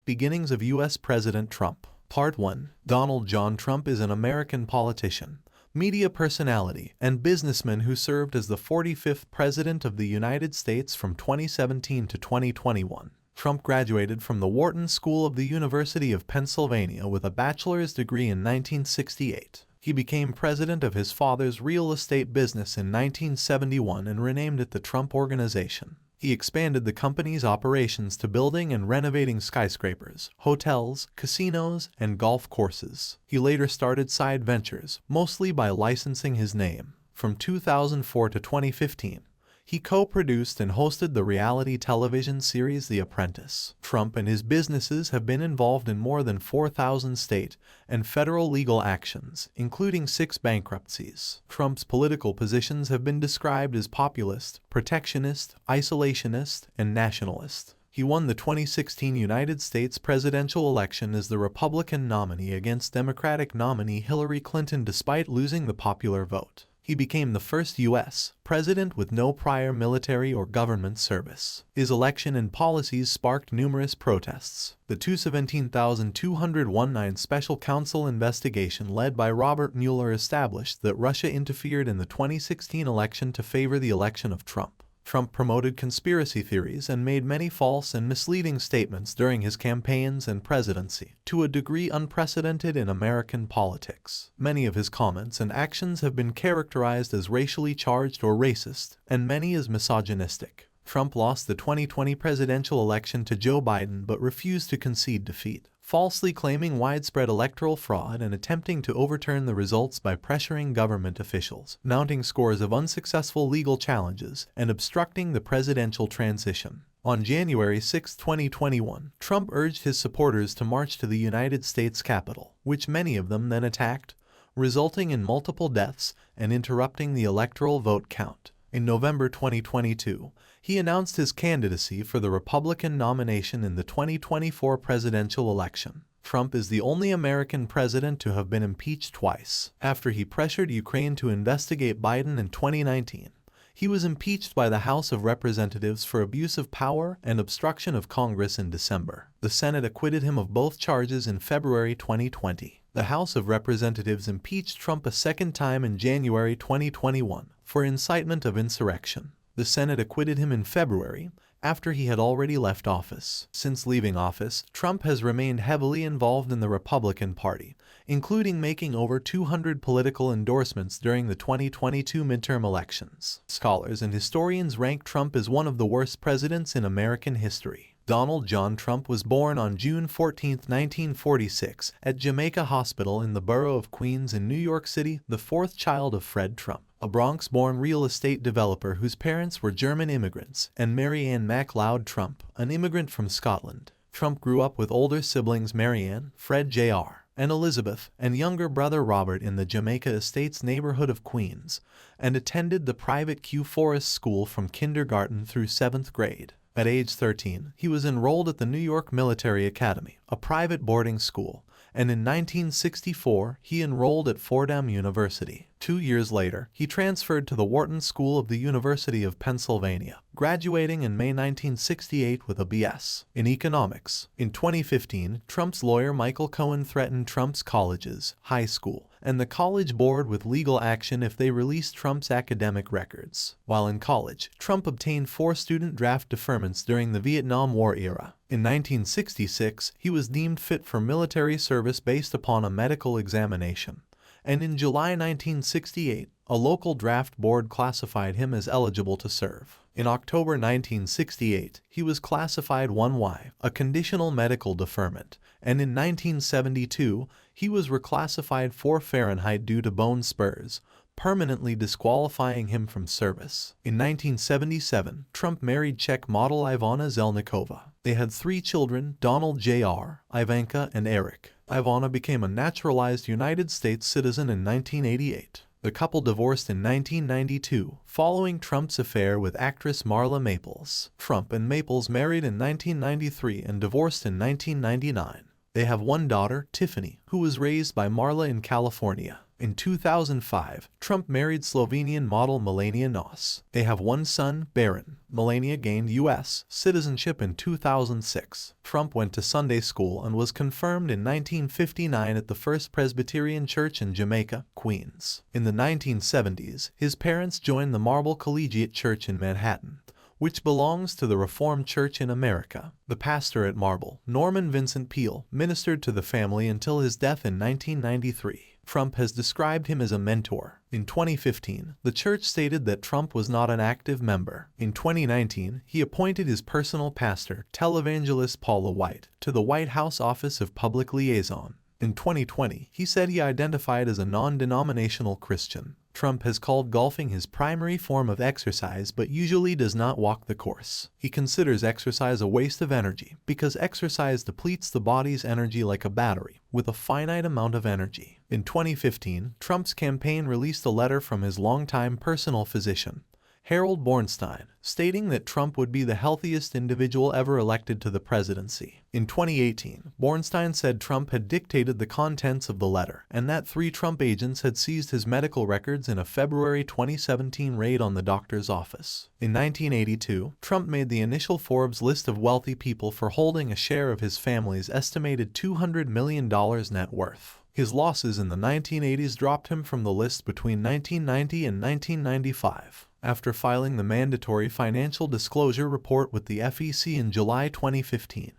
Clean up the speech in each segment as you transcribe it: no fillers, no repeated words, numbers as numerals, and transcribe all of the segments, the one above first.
Beginnings of U.S. President Trump. Part 1. Donald John Trump is an American politician, media personality, and businessman who served as the 45th President of the United States from 2017 to 2021. Trump graduated from the Wharton School of the University of Pennsylvania with a bachelor's degree in 1968. He became president of his father's real estate business in 1971 and renamed it the Trump Organization. He expanded the company's operations to building and renovating skyscrapers, hotels, casinos, and golf courses. He later started side ventures, mostly by licensing his name. From 2004 to 2015, he co-produced and hosted the reality television series The Apprentice. Trump and his businesses have been involved in more than 4,000 state and federal legal actions, including 6 bankruptcies. Trump's political positions have been described as populist, protectionist, isolationist, and nationalist. He won the 2016 United States presidential election as the Republican nominee against Democratic nominee Hillary Clinton despite losing the popular vote. He became the first U.S. president with no prior military or government service. His election and policies sparked numerous protests. The 217,219 Special Counsel investigation led by Robert Mueller established that Russia interfered in the 2016 election to favor the election of Trump. Trump promoted conspiracy theories and made many false and misleading statements during his campaigns and presidency, to a degree unprecedented in American politics. Many of his comments and actions have been characterized as racially charged or racist, and many as misogynistic. Trump lost the 2020 presidential election to Joe Biden but refused to concede defeat, falsely claiming widespread electoral fraud and attempting to overturn the results by pressuring government officials, mounting scores of unsuccessful legal challenges, and obstructing the presidential transition. On January 6, 2021, Trump urged his supporters to march to the United States Capitol, which many of them then attacked, resulting in multiple deaths and interrupting the electoral vote count. In November 2022, he announced his candidacy for the Republican nomination in the 2024 presidential election. Trump is the only American president to have been impeached twice. After he pressured Ukraine to investigate Biden in 2019, he was impeached by the House of Representatives for abuse of power and obstruction of Congress in December. The Senate acquitted him of both charges in February 2020. The House of Representatives impeached Trump a second time in January 2021 for incitement of insurrection. The Senate acquitted him in February, after he had already left office. Since leaving office, Trump has remained heavily involved in the Republican Party, including making over 200 political endorsements during the 2022 midterm elections. Scholars and historians rank Trump as one of the worst presidents in American history. Donald John Trump was born on June 14, 1946, at Jamaica Hospital in the borough of Queens in New York City, the fourth child of Fred Trump, a Bronx-born real estate developer whose parents were German immigrants, and Mary Ann MacLeod Trump, an immigrant from Scotland. Trump grew up with older siblings Mary Ann, Fred Jr., and Elizabeth, and younger brother Robert in the Jamaica Estates neighborhood of Queens, and attended the private Kew Forest School from kindergarten through 7th grade. At age 13, he was enrolled at the New York Military Academy, a private boarding school, and in 1964 he enrolled at Fordham University. 2 years later, he transferred to the Wharton School of the University of Pennsylvania, graduating in May 1968 with a B.S. in economics. In 2015, Trump's lawyer Michael Cohen threatened Trump's colleges, high school, and the college board with legal action if they released Trump's academic records. While in college, Trump obtained 4 student draft deferments during the Vietnam War era. In 1966, he was deemed fit for military service based upon a medical examination, and in July 1968, a local draft board classified him as eligible to serve. In October 1968, he was classified 1Y, a conditional medical deferment, and in 1972, he was reclassified 4 Fahrenheit due to bone spurs, permanently disqualifying him from service. In 1977, Trump married Czech model Ivana Zelníková. They had 3 children, Donald Jr., Ivanka, and Eric. Ivana became a naturalized United States citizen in 1988. The couple divorced in 1992, following Trump's affair with actress Marla Maples. Trump and Maples married in 1993 and divorced in 1999. They have one daughter, Tiffany, who was raised by Marla in California. In 2005, Trump married Slovenian model Melania Nos. They have one son, Baron. Melania gained U.S. citizenship in 2006. Trump went to Sunday school and was confirmed in 1959 at the First Presbyterian Church in Jamaica, Queens. In the 1970s, his parents joined the Marble Collegiate Church in Manhattan, which belongs to the Reformed Church in America. The pastor at Marble, Norman Vincent Peale, ministered to the family until his death in 1993. Trump has described him as a mentor. In 2015, the church stated that Trump was not an active member. In 2019, he appointed his personal pastor, televangelist Paula White, to the White House Office of Public Liaison. In 2020, he said he identified as a non-denominational Christian. Trump has called golfing his primary form of exercise but usually does not walk the course. He considers exercise a waste of energy because exercise depletes the body's energy like a battery, with a finite amount of energy. In 2015, Trump's campaign released a letter from his longtime personal physician, Harold Bornstein, stating that Trump would be the healthiest individual ever elected to the presidency. In 2018, Bornstein said Trump had dictated the contents of the letter and that 3 Trump agents had seized his medical records in a February 2017 raid on the doctor's office. In 1982, Trump made the initial Forbes list of wealthy people for holding a share of his family's estimated $200 million net worth. His losses in the 1980s dropped him from the list between 1990 and 1995. After filing the mandatory financial disclosure report with the FEC in July 2015,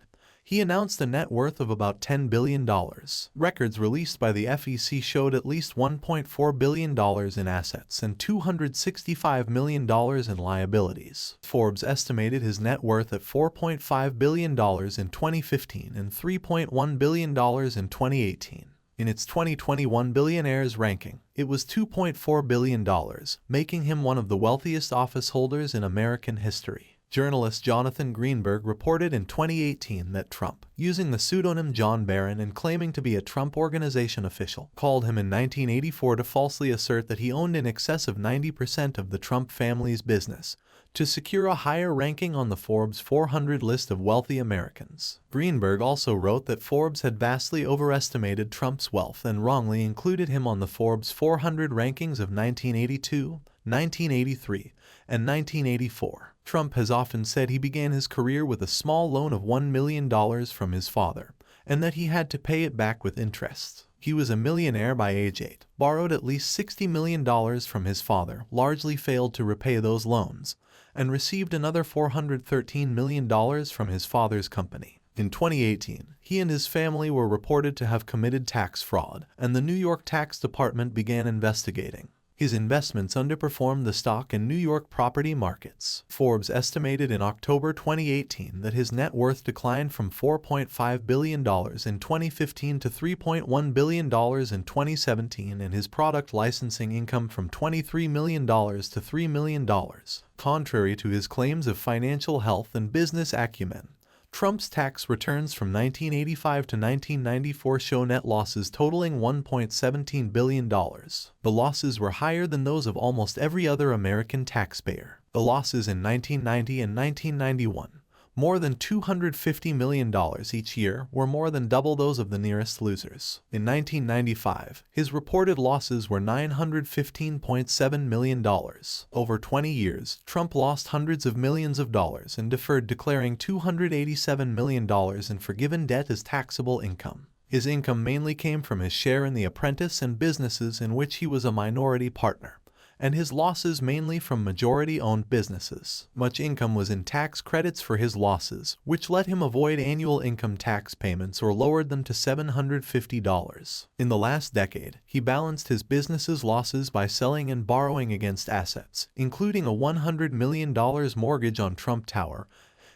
he announced a net worth of about $10 billion. Records released by the FEC showed at least $1.4 billion in assets and $265 million in liabilities. Forbes estimated his net worth at $4.5 billion in 2015 and $3.1 billion in 2018. In its 2021 billionaires ranking, it was $2.4 billion, making him one of the wealthiest office holders in American history. Journalist Jonathan Greenberg reported in 2018 that Trump, using the pseudonym John Barron and claiming to be a Trump Organization official, called him in 1984 to falsely assert that he owned in excess of 90% of the Trump family's business, to secure a higher ranking on the Forbes 400 list of wealthy Americans. Greenberg also wrote that Forbes had vastly overestimated Trump's wealth and wrongly included him on the Forbes 400 rankings of 1982, 1983, and 1984. Trump has often said he began his career with a small loan of $1 million from his father, and that he had to pay it back with interest. He was a millionaire by age 8, borrowed at least $60 million from his father, largely failed to repay those loans, and received another $413 million from his father's company. In 2018, he and his family were reported to have committed tax fraud, and the New York Tax Department began investigating. His investments underperformed the stock and New York property markets. Forbes estimated in October 2018 that his net worth declined from $4.5 billion in 2015 to $3.1 billion in 2017 and his product licensing income from $23 million to $3 million. Contrary to his claims of financial health and business acumen, Trump's tax returns from 1985 to 1994 show net losses totaling $1.17 billion. The losses were higher than those of almost every other American taxpayer. The losses in 1990 and 1991, more than $250 million each year, were more than double those of the nearest losers. In 1995, his reported losses were $915.7 million. Over 20 years, Trump lost hundreds of millions of dollars and deferred declaring $287 million in forgiven debt as taxable income. His income mainly came from his share in The Apprentice and businesses in which he was a minority partner, and his losses mainly from majority-owned businesses. Much income was in tax credits for his losses, which let him avoid annual income tax payments or lowered them to $750. In the last decade, he balanced his business's losses by selling and borrowing against assets, including a $100 million mortgage on Trump Tower,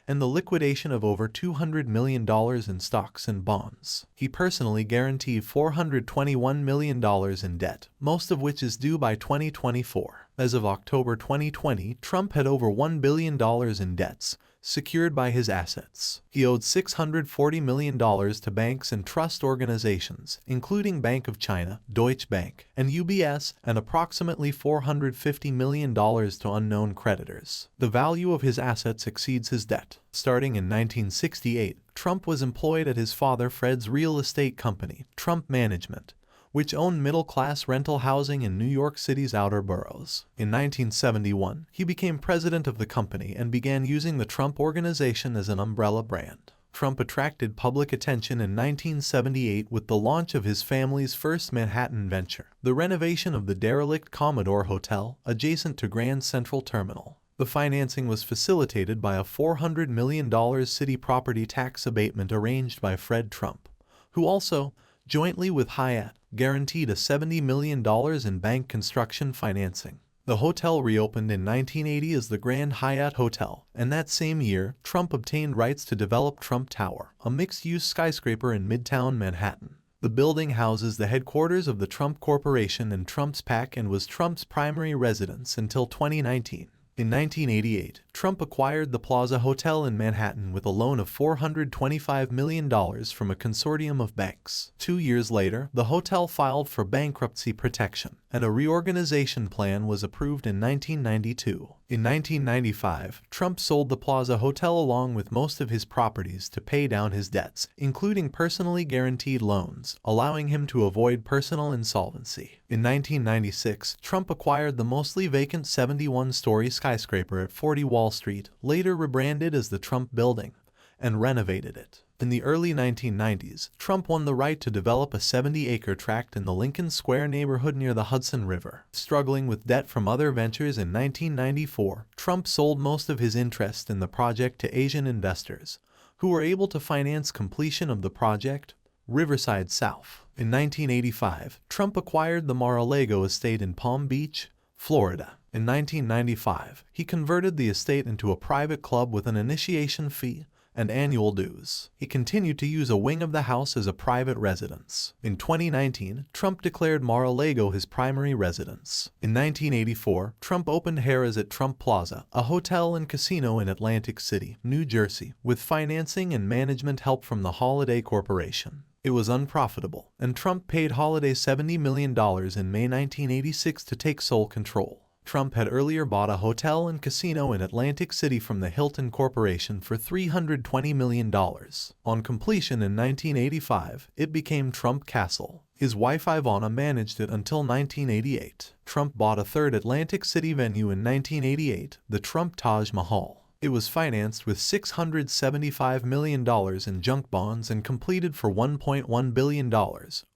and the liquidation of over $200 million in stocks and bonds. He personally guaranteed $421 million in debt, most of which is due by 2024. As of October 2020, Trump had over $1 billion in debts, secured by his assets. He owed $640 million to banks and trust organizations, including Bank of China, Deutsche Bank, and UBS, and approximately $450 million to unknown creditors. The value of his assets exceeds his debt. Starting in 1968, Trump was employed at his father Fred's real estate company, Trump Management, which owned middle-class rental housing in New York City's outer boroughs. In 1971, he became president of the company and began using the Trump Organization as an umbrella brand. Trump attracted public attention in 1978 with the launch of his family's first Manhattan venture, the renovation of the derelict Commodore Hotel, adjacent to Grand Central Terminal. The financing was facilitated by a $400 million city property tax abatement arranged by Fred Trump, who also, jointly with Hyatt, guaranteed a $70 million in bank construction financing. The hotel reopened in 1980 as the Grand Hyatt Hotel, and that same year, Trump obtained rights to develop Trump Tower, a mixed-use skyscraper in Midtown Manhattan. The building houses the headquarters of the Trump Corporation and Trump's PAC and was Trump's primary residence until 2019. In 1988, Trump acquired the Plaza Hotel in Manhattan with a loan of $425 million from a consortium of banks. 2 years later, the hotel filed for bankruptcy protection, and a reorganization plan was approved in 1992. In 1995, Trump sold the Plaza Hotel along with most of his properties to pay down his debts, including personally guaranteed loans, allowing him to avoid personal insolvency. In 1996, Trump acquired the mostly vacant 71-story skyscraper at 40 Wall Street, later rebranded as the Trump Building, and renovated it. In the early 1990s, Trump won the right to develop a 70-acre tract in the Lincoln Square neighborhood near the Hudson River. Struggling with debt from other ventures in 1994, Trump sold most of his interest in the project to Asian investors, who were able to finance completion of the project, Riverside South. In 1985, Trump acquired the Mar-a-Lago estate in Palm Beach, Florida. In 1995, he converted the estate into a private club with an initiation fee and annual dues. He continued to use a wing of the house as a private residence. In 2019, Trump declared Mar-a-Lago his primary residence. In 1984, Trump opened Harrah's at Trump Plaza, a hotel and casino in Atlantic City, New Jersey, with financing and management help from the Holiday Corporation. It was unprofitable, and Trump paid Holiday $70 million in May 1986 to take sole control. Trump had earlier bought a hotel and casino in Atlantic City from the Hilton Corporation for $320 million. On completion in 1985, it became Trump Castle. His wife Ivana managed it until 1988. Trump bought a third Atlantic City venue in 1988, the Trump Taj Mahal. It was financed with $675 million in junk bonds and completed for $1.1 billion,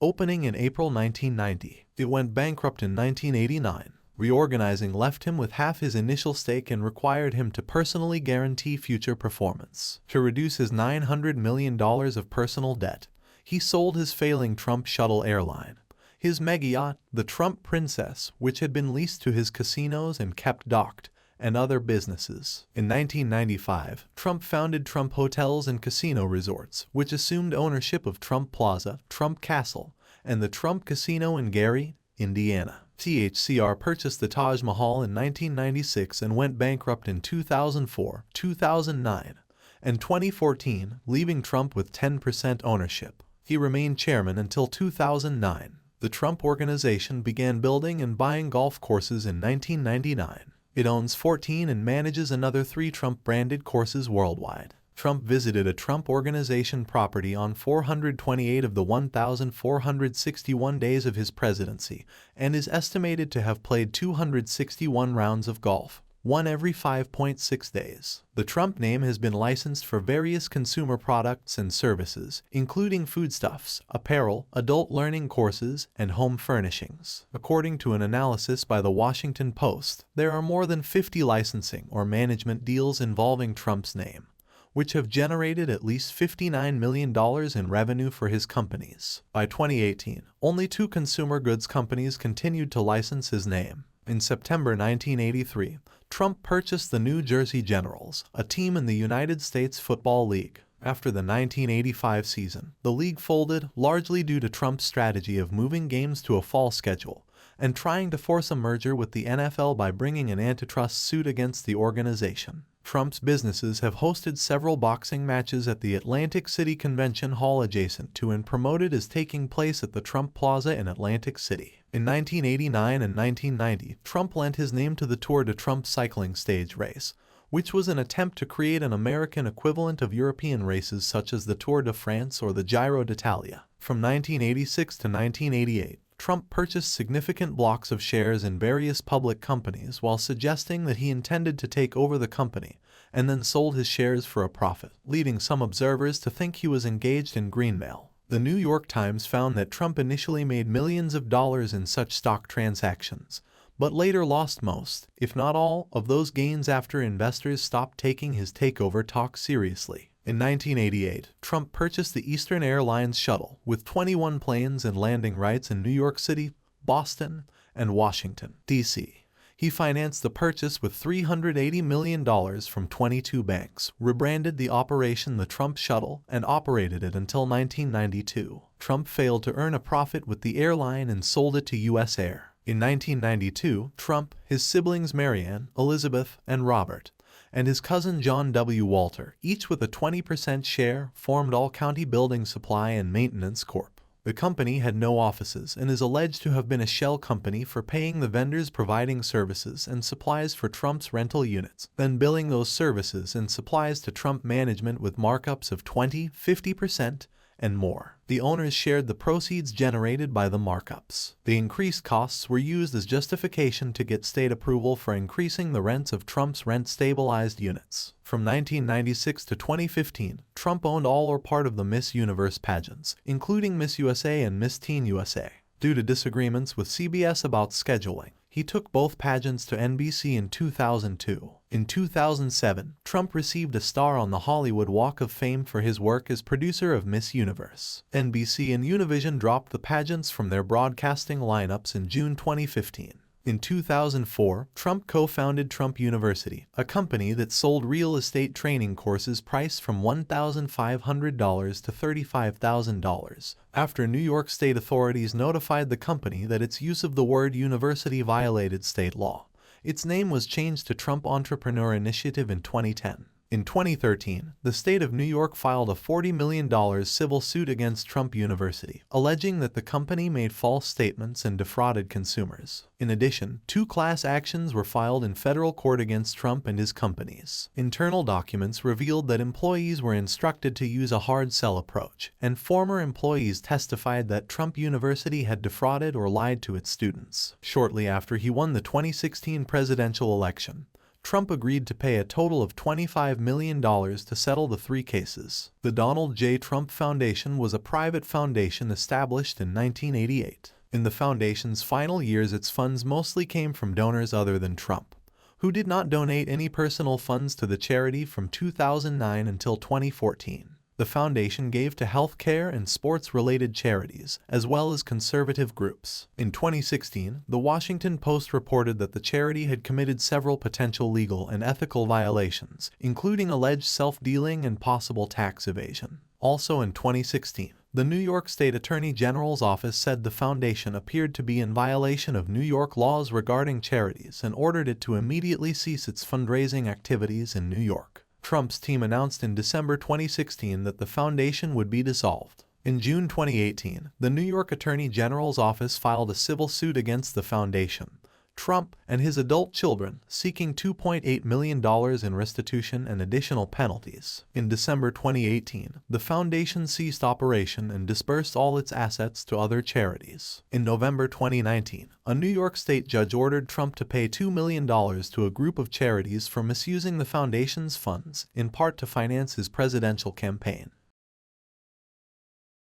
opening in April 1990. It went bankrupt in 1989. Reorganizing left him with half his initial stake and required him to personally guarantee future performance. To reduce his $900 million of personal debt, he sold his failing Trump shuttle airline, his mega yacht, the Trump Princess, which had been leased to his casinos and kept docked, and other businesses. In 1995, Trump founded Trump Hotels and Casino Resorts, which assumed ownership of Trump Plaza, Trump Castle, and the Trump Casino in Gary, Indiana. THCR purchased the Taj Mahal in 1996 and went bankrupt in 2004, 2009, and 2014, leaving Trump with 10% ownership. He remained chairman until 2009. The Trump Organization began building and buying golf courses in 1999. It owns 14 and manages another 3 Trump-branded courses worldwide. Trump visited a Trump Organization property on 428 of the 1,461 days of his presidency and is estimated to have played 261 rounds of golf, one every 5.6 days. The Trump name has been licensed for various consumer products and services, including foodstuffs, apparel, adult learning courses, and home furnishings. According to an analysis by the Washington Post, there are more than 50 licensing or management deals involving Trump's name, which have generated at least $59 million in revenue for his companies. By 2018, only 2 consumer goods companies continued to license his name. In September 1983, Trump purchased the New Jersey Generals, a team in the United States Football League. After the 1985 season, the league folded largely due to Trump's strategy of moving games to a fall schedule and trying to force a merger with the NFL by bringing an antitrust suit against the organization. Trump's businesses have hosted several boxing matches at the Atlantic City Convention Hall adjacent to and promoted as taking place at the Trump Plaza in Atlantic City. In 1989 and 1990, Trump lent his name to the Tour de Trump cycling stage race, which was an attempt to create an American equivalent of European races such as the Tour de France or the Giro d'Italia. From 1986 to 1988, Trump purchased significant blocks of shares in various public companies while suggesting that he intended to take over the company, and then sold his shares for a profit, leading some observers to think he was engaged in greenmail. The New York Times found that Trump initially made millions of dollars in such stock transactions, but later lost most, if not all, of those gains after investors stopped taking his takeover talk seriously. In 1988, Trump purchased the Eastern Airlines shuttle, with 21 planes and landing rights in New York City, Boston, and Washington, D.C. He financed the purchase with $380 million from 22 banks, rebranded the operation the Trump Shuttle, and operated it until 1992. Trump failed to earn a profit with the airline and sold it to U.S. Air. In 1992, Trump, his siblings Marianne, Elizabeth, and Robert, and his cousin John W. Walter, each with a 20% share, formed All County Building Supply and Maintenance Corp. The company had no offices and is alleged to have been a shell company for paying the vendors providing services and supplies for Trump's rental units, then billing those services and supplies to Trump management with markups of 20, 50%, and more. The owners shared the proceeds generated by the markups. The increased costs were used as justification to get state approval for increasing the rents of Trump's rent-stabilized units. From 1996 to 2015, Trump owned all or part of the Miss Universe pageants, including Miss USA and Miss Teen USA. Due to disagreements with CBS about scheduling, he took both pageants to NBC in 2002. In 2007, Trump received a star on the Hollywood Walk of Fame for his work as producer of Miss Universe. NBC and Univision dropped the pageants from their broadcasting lineups in June 2015. In 2004, Trump co-founded Trump University, a company that sold real estate training courses priced from $1,500 to $35,000, after New York state authorities notified the company that its use of the word university violated state law. Its name was changed to Trump Entrepreneur Initiative in 2010. In 2013, the state of New York filed a $40 million civil suit against Trump University, alleging that the company made false statements and defrauded consumers. In addition, 2 class actions were filed in federal court against Trump and his companies. Internal documents revealed that employees were instructed to use a hard sell approach, and former employees testified that Trump University had defrauded or lied to its students. Shortly after he won the 2016 presidential election, Trump agreed to pay a total of $25 million to settle the 3 cases. The Donald J. Trump Foundation was a private foundation established in 1988. In the foundation's final years, its funds mostly came from donors other than Trump, who did not donate any personal funds to the charity from 2009 until 2014. The foundation gave to healthcare and sports-related charities, as well as conservative groups. In 2016, The Washington Post reported that the charity had committed several potential legal and ethical violations, including alleged self-dealing and possible tax evasion. Also in 2016, the New York State Attorney General's office said the foundation appeared to be in violation of New York laws regarding charities and ordered it to immediately cease its fundraising activities in New York. Trump's team announced in December 2016 that the foundation would be dissolved. In June 2018, the New York Attorney General's office filed a civil suit against the foundation, Trump, and his adult children, seeking $2.8 million in restitution and additional penalties. In December 2018, the foundation ceased operation and dispersed all its assets to other charities. In November 2019, a New York state judge ordered Trump to pay $2 million to a group of charities for misusing the foundation's funds, in part to finance his presidential campaign.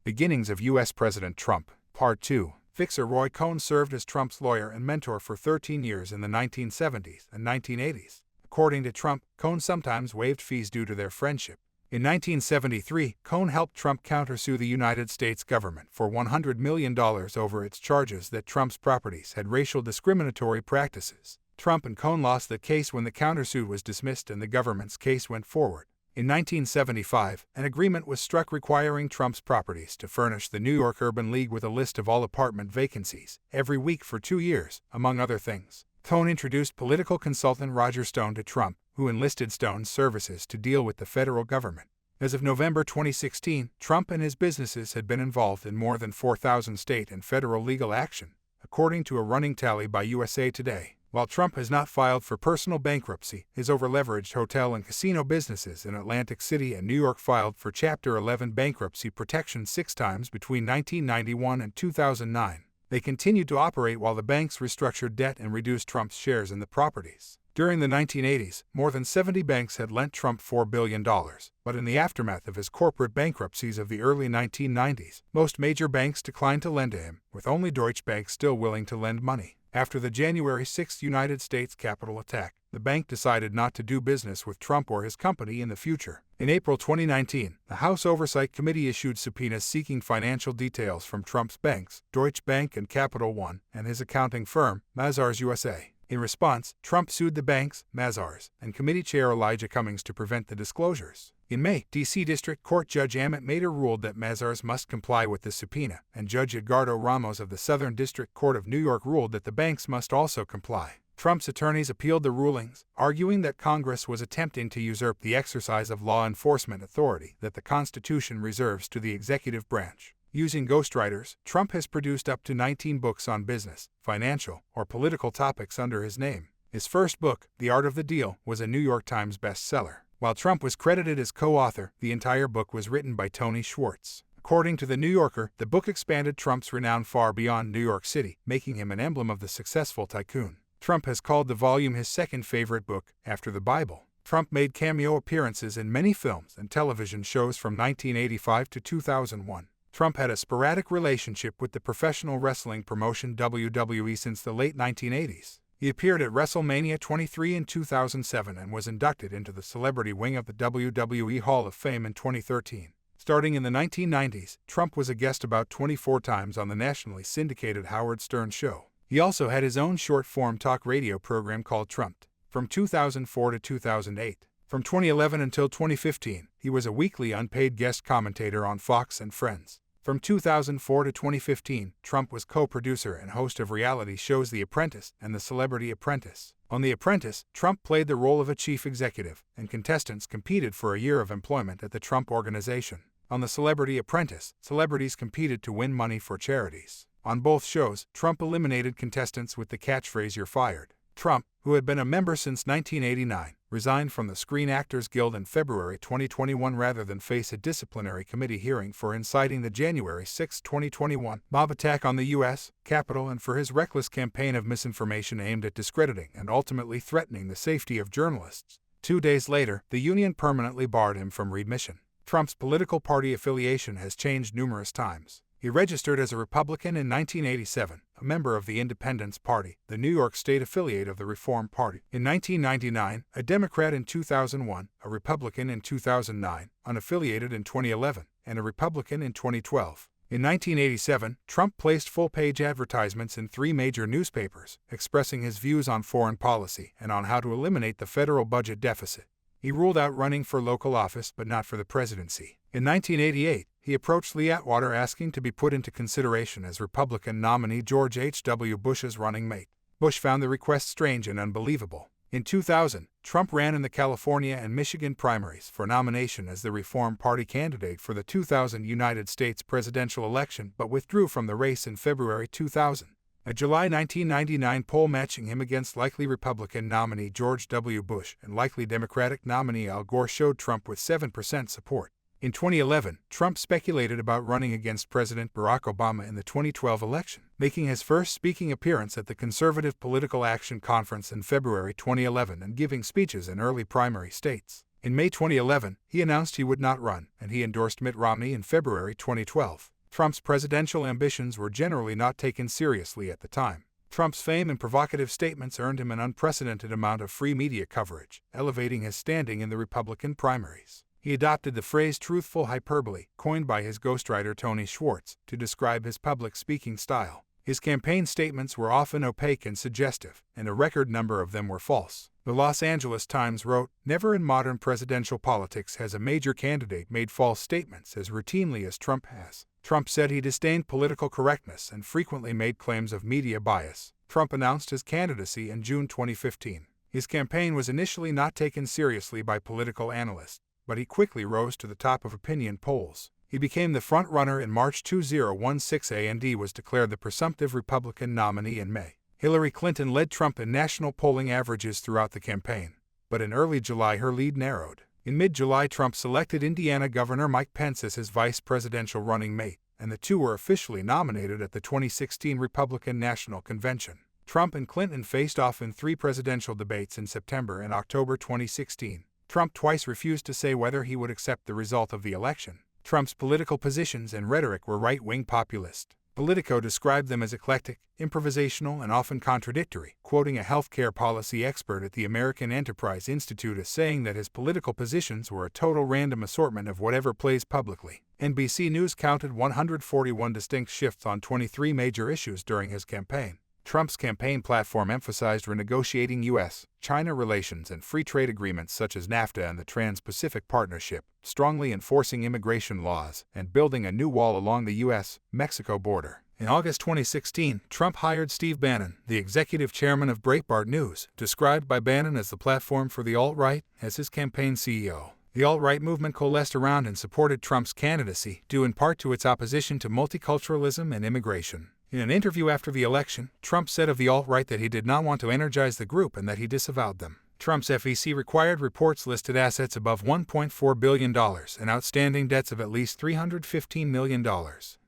Beginnings of U.S. President Trump, Part 2. Fixer Roy Cohn served as Trump's lawyer and mentor for 13 years in the 1970s and 1980s. According to Trump, Cohn sometimes waived fees due to their friendship. In 1973, Cohn helped Trump countersue the United States government for $100 million over its charges that Trump's properties had racial discriminatory practices. Trump and Cohn lost the case when the countersuit was dismissed and the government's case went forward. In 1975, an agreement was struck requiring Trump's properties to furnish the New York Urban League with a list of all apartment vacancies every week for 2 years, among other things. Cohn introduced political consultant Roger Stone to Trump, who enlisted Stone's services to deal with the federal government. As of November 2016, Trump and his businesses had been involved in more than 4,000 state and federal legal action, according to a running tally by USA Today. While Trump has not filed for personal bankruptcy, his over-leveraged hotel and casino businesses in Atlantic City and New York filed for Chapter 11 bankruptcy protection 6 times between 1991 and 2009. They continued to operate while the banks restructured debt and reduced Trump's shares in the properties. During the 1980s, more than 70 banks had lent Trump $4 billion, but in the aftermath of his corporate bankruptcies of the early 1990s, most major banks declined to lend to him, with only Deutsche Bank still willing to lend money. After the January 6 United States Capitol attack, the bank decided not to do business with Trump or his company in the future. In April 2019, the House Oversight Committee issued subpoenas seeking financial details from Trump's banks, Deutsche Bank and Capital One, and his accounting firm, Mazars USA. In response, Trump sued the banks, Mazars, and committee chair Elijah Cummings to prevent the disclosures. In May, D.C. District Court Judge Amit Mehta ruled that Mazars must comply with the subpoena, and Judge Edgardo Ramos of the Southern District Court of New York ruled that the banks must also comply. Trump's attorneys appealed the rulings, arguing that Congress was attempting to usurp the exercise of law enforcement authority that the Constitution reserves to the executive branch. Using ghostwriters, Trump has produced up to 19 books on business, financial, or political topics under his name. His first book, The Art of the Deal, was a New York Times bestseller. While Trump was credited as co-author, the entire book was written by Tony Schwartz. According to The New Yorker, the book expanded Trump's renown far beyond New York City, making him an emblem of the successful tycoon. Trump has called the volume his second favorite book, after the Bible. Trump made cameo appearances in many films and television shows from 1985 to 2001. Trump had a sporadic relationship with the professional wrestling promotion WWE since the late 1980s. He appeared at WrestleMania 23 in 2007 and was inducted into the celebrity wing of the WWE Hall of Fame in 2013. Starting in the 1990s, Trump was a guest about 24 times on the nationally syndicated Howard Stern show. He also had his own short-form talk radio program called Trumped. From 2004 to 2008. From 2011 until 2015, he was a weekly unpaid guest commentator on Fox and Friends. From 2004 to 2015, Trump was co-producer and host of reality shows The Apprentice and The Celebrity Apprentice. On The Apprentice, Trump played the role of a chief executive, and contestants competed for a year of employment at the Trump Organization. On The Celebrity Apprentice, celebrities competed to win money for charities. On both shows, Trump eliminated contestants with the catchphrase "You're fired." Trump, who had been a member since 1989, resigned from the Screen Actors Guild in February 2021 rather than face a disciplinary committee hearing for inciting the January 6, 2021 mob attack on the U.S. Capitol and for his reckless campaign of misinformation aimed at discrediting and ultimately threatening the safety of journalists. 2 days later, the union permanently barred him from readmission. Trump's political party affiliation has changed numerous times. He registered as a Republican in 1987, a member of the Independence Party, the New York State affiliate of the Reform Party. In 1999, a Democrat in 2001, a Republican in 2009, unaffiliated in 2011, and a Republican in 2012. In 1987, Trump placed full-page advertisements in 3 major newspapers, expressing his views on foreign policy and on how to eliminate the federal budget deficit. He ruled out running for local office but not for the presidency. In 1988, he approached Lee Atwater asking to be put into consideration as Republican nominee George H.W. Bush's running mate. Bush found the request strange and unbelievable. In 2000, Trump ran in the California and Michigan primaries for nomination as the Reform Party candidate for the 2000 United States presidential election but withdrew from the race in February 2000. A July 1999 poll matching him against likely Republican nominee George W. Bush and likely Democratic nominee Al Gore showed Trump with 7% support. In 2011, Trump speculated about running against President Barack Obama in the 2012 election, making his first speaking appearance at the Conservative Political Action Conference in February 2011 and giving speeches in early primary states. In May 2011, he announced he would not run, and he endorsed Mitt Romney in February 2012. Trump's presidential ambitions were generally not taken seriously at the time. Trump's fame and provocative statements earned him an unprecedented amount of free media coverage, elevating his standing in the Republican primaries. He adopted the phrase truthful hyperbole, coined by his ghostwriter Tony Schwartz, to describe his public speaking style. His campaign statements were often opaque and suggestive, and a record number of them were false. The Los Angeles Times wrote, "Never in modern presidential politics has a major candidate made false statements as routinely as Trump has." Trump said he disdained political correctness and frequently made claims of media bias. Trump announced his candidacy in June 2015. His campaign was initially not taken seriously by political analysts, but he quickly rose to the top of opinion polls. He became the front-runner in March 2016 and was declared the presumptive Republican nominee in May. Hillary Clinton led Trump in national polling averages throughout the campaign, but in early July her lead narrowed. In mid-July, Trump selected Indiana Governor Mike Pence as his vice presidential running mate, and the two were officially nominated at the 2016 Republican National Convention. Trump and Clinton faced off in 3 presidential debates in September and October 2016. Trump twice refused to say whether he would accept the result of the election. Trump's political positions and rhetoric were right-wing populist. Politico described them as eclectic, improvisational, and often contradictory, quoting a healthcare policy expert at the American Enterprise Institute as saying that his political positions were a total random assortment of whatever plays publicly. NBC News counted 141 distinct shifts on 23 major issues during his campaign. Trump's campaign platform emphasized renegotiating U.S.-China relations and free trade agreements such as NAFTA and the Trans-Pacific Partnership, strongly enforcing immigration laws, and building a new wall along the U.S.-Mexico border. In August 2016, Trump hired Steve Bannon, the executive chairman of Breitbart News, described by Bannon as the platform for the alt-right, as his campaign CEO. The alt-right movement coalesced around and supported Trump's candidacy, due in part to its opposition to multiculturalism and immigration. In an interview after the election, Trump said of the alt-right that he did not want to energize the group and that he disavowed them. Trump's FEC-required reports listed assets above $1.4 billion and outstanding debts of at least $315 million.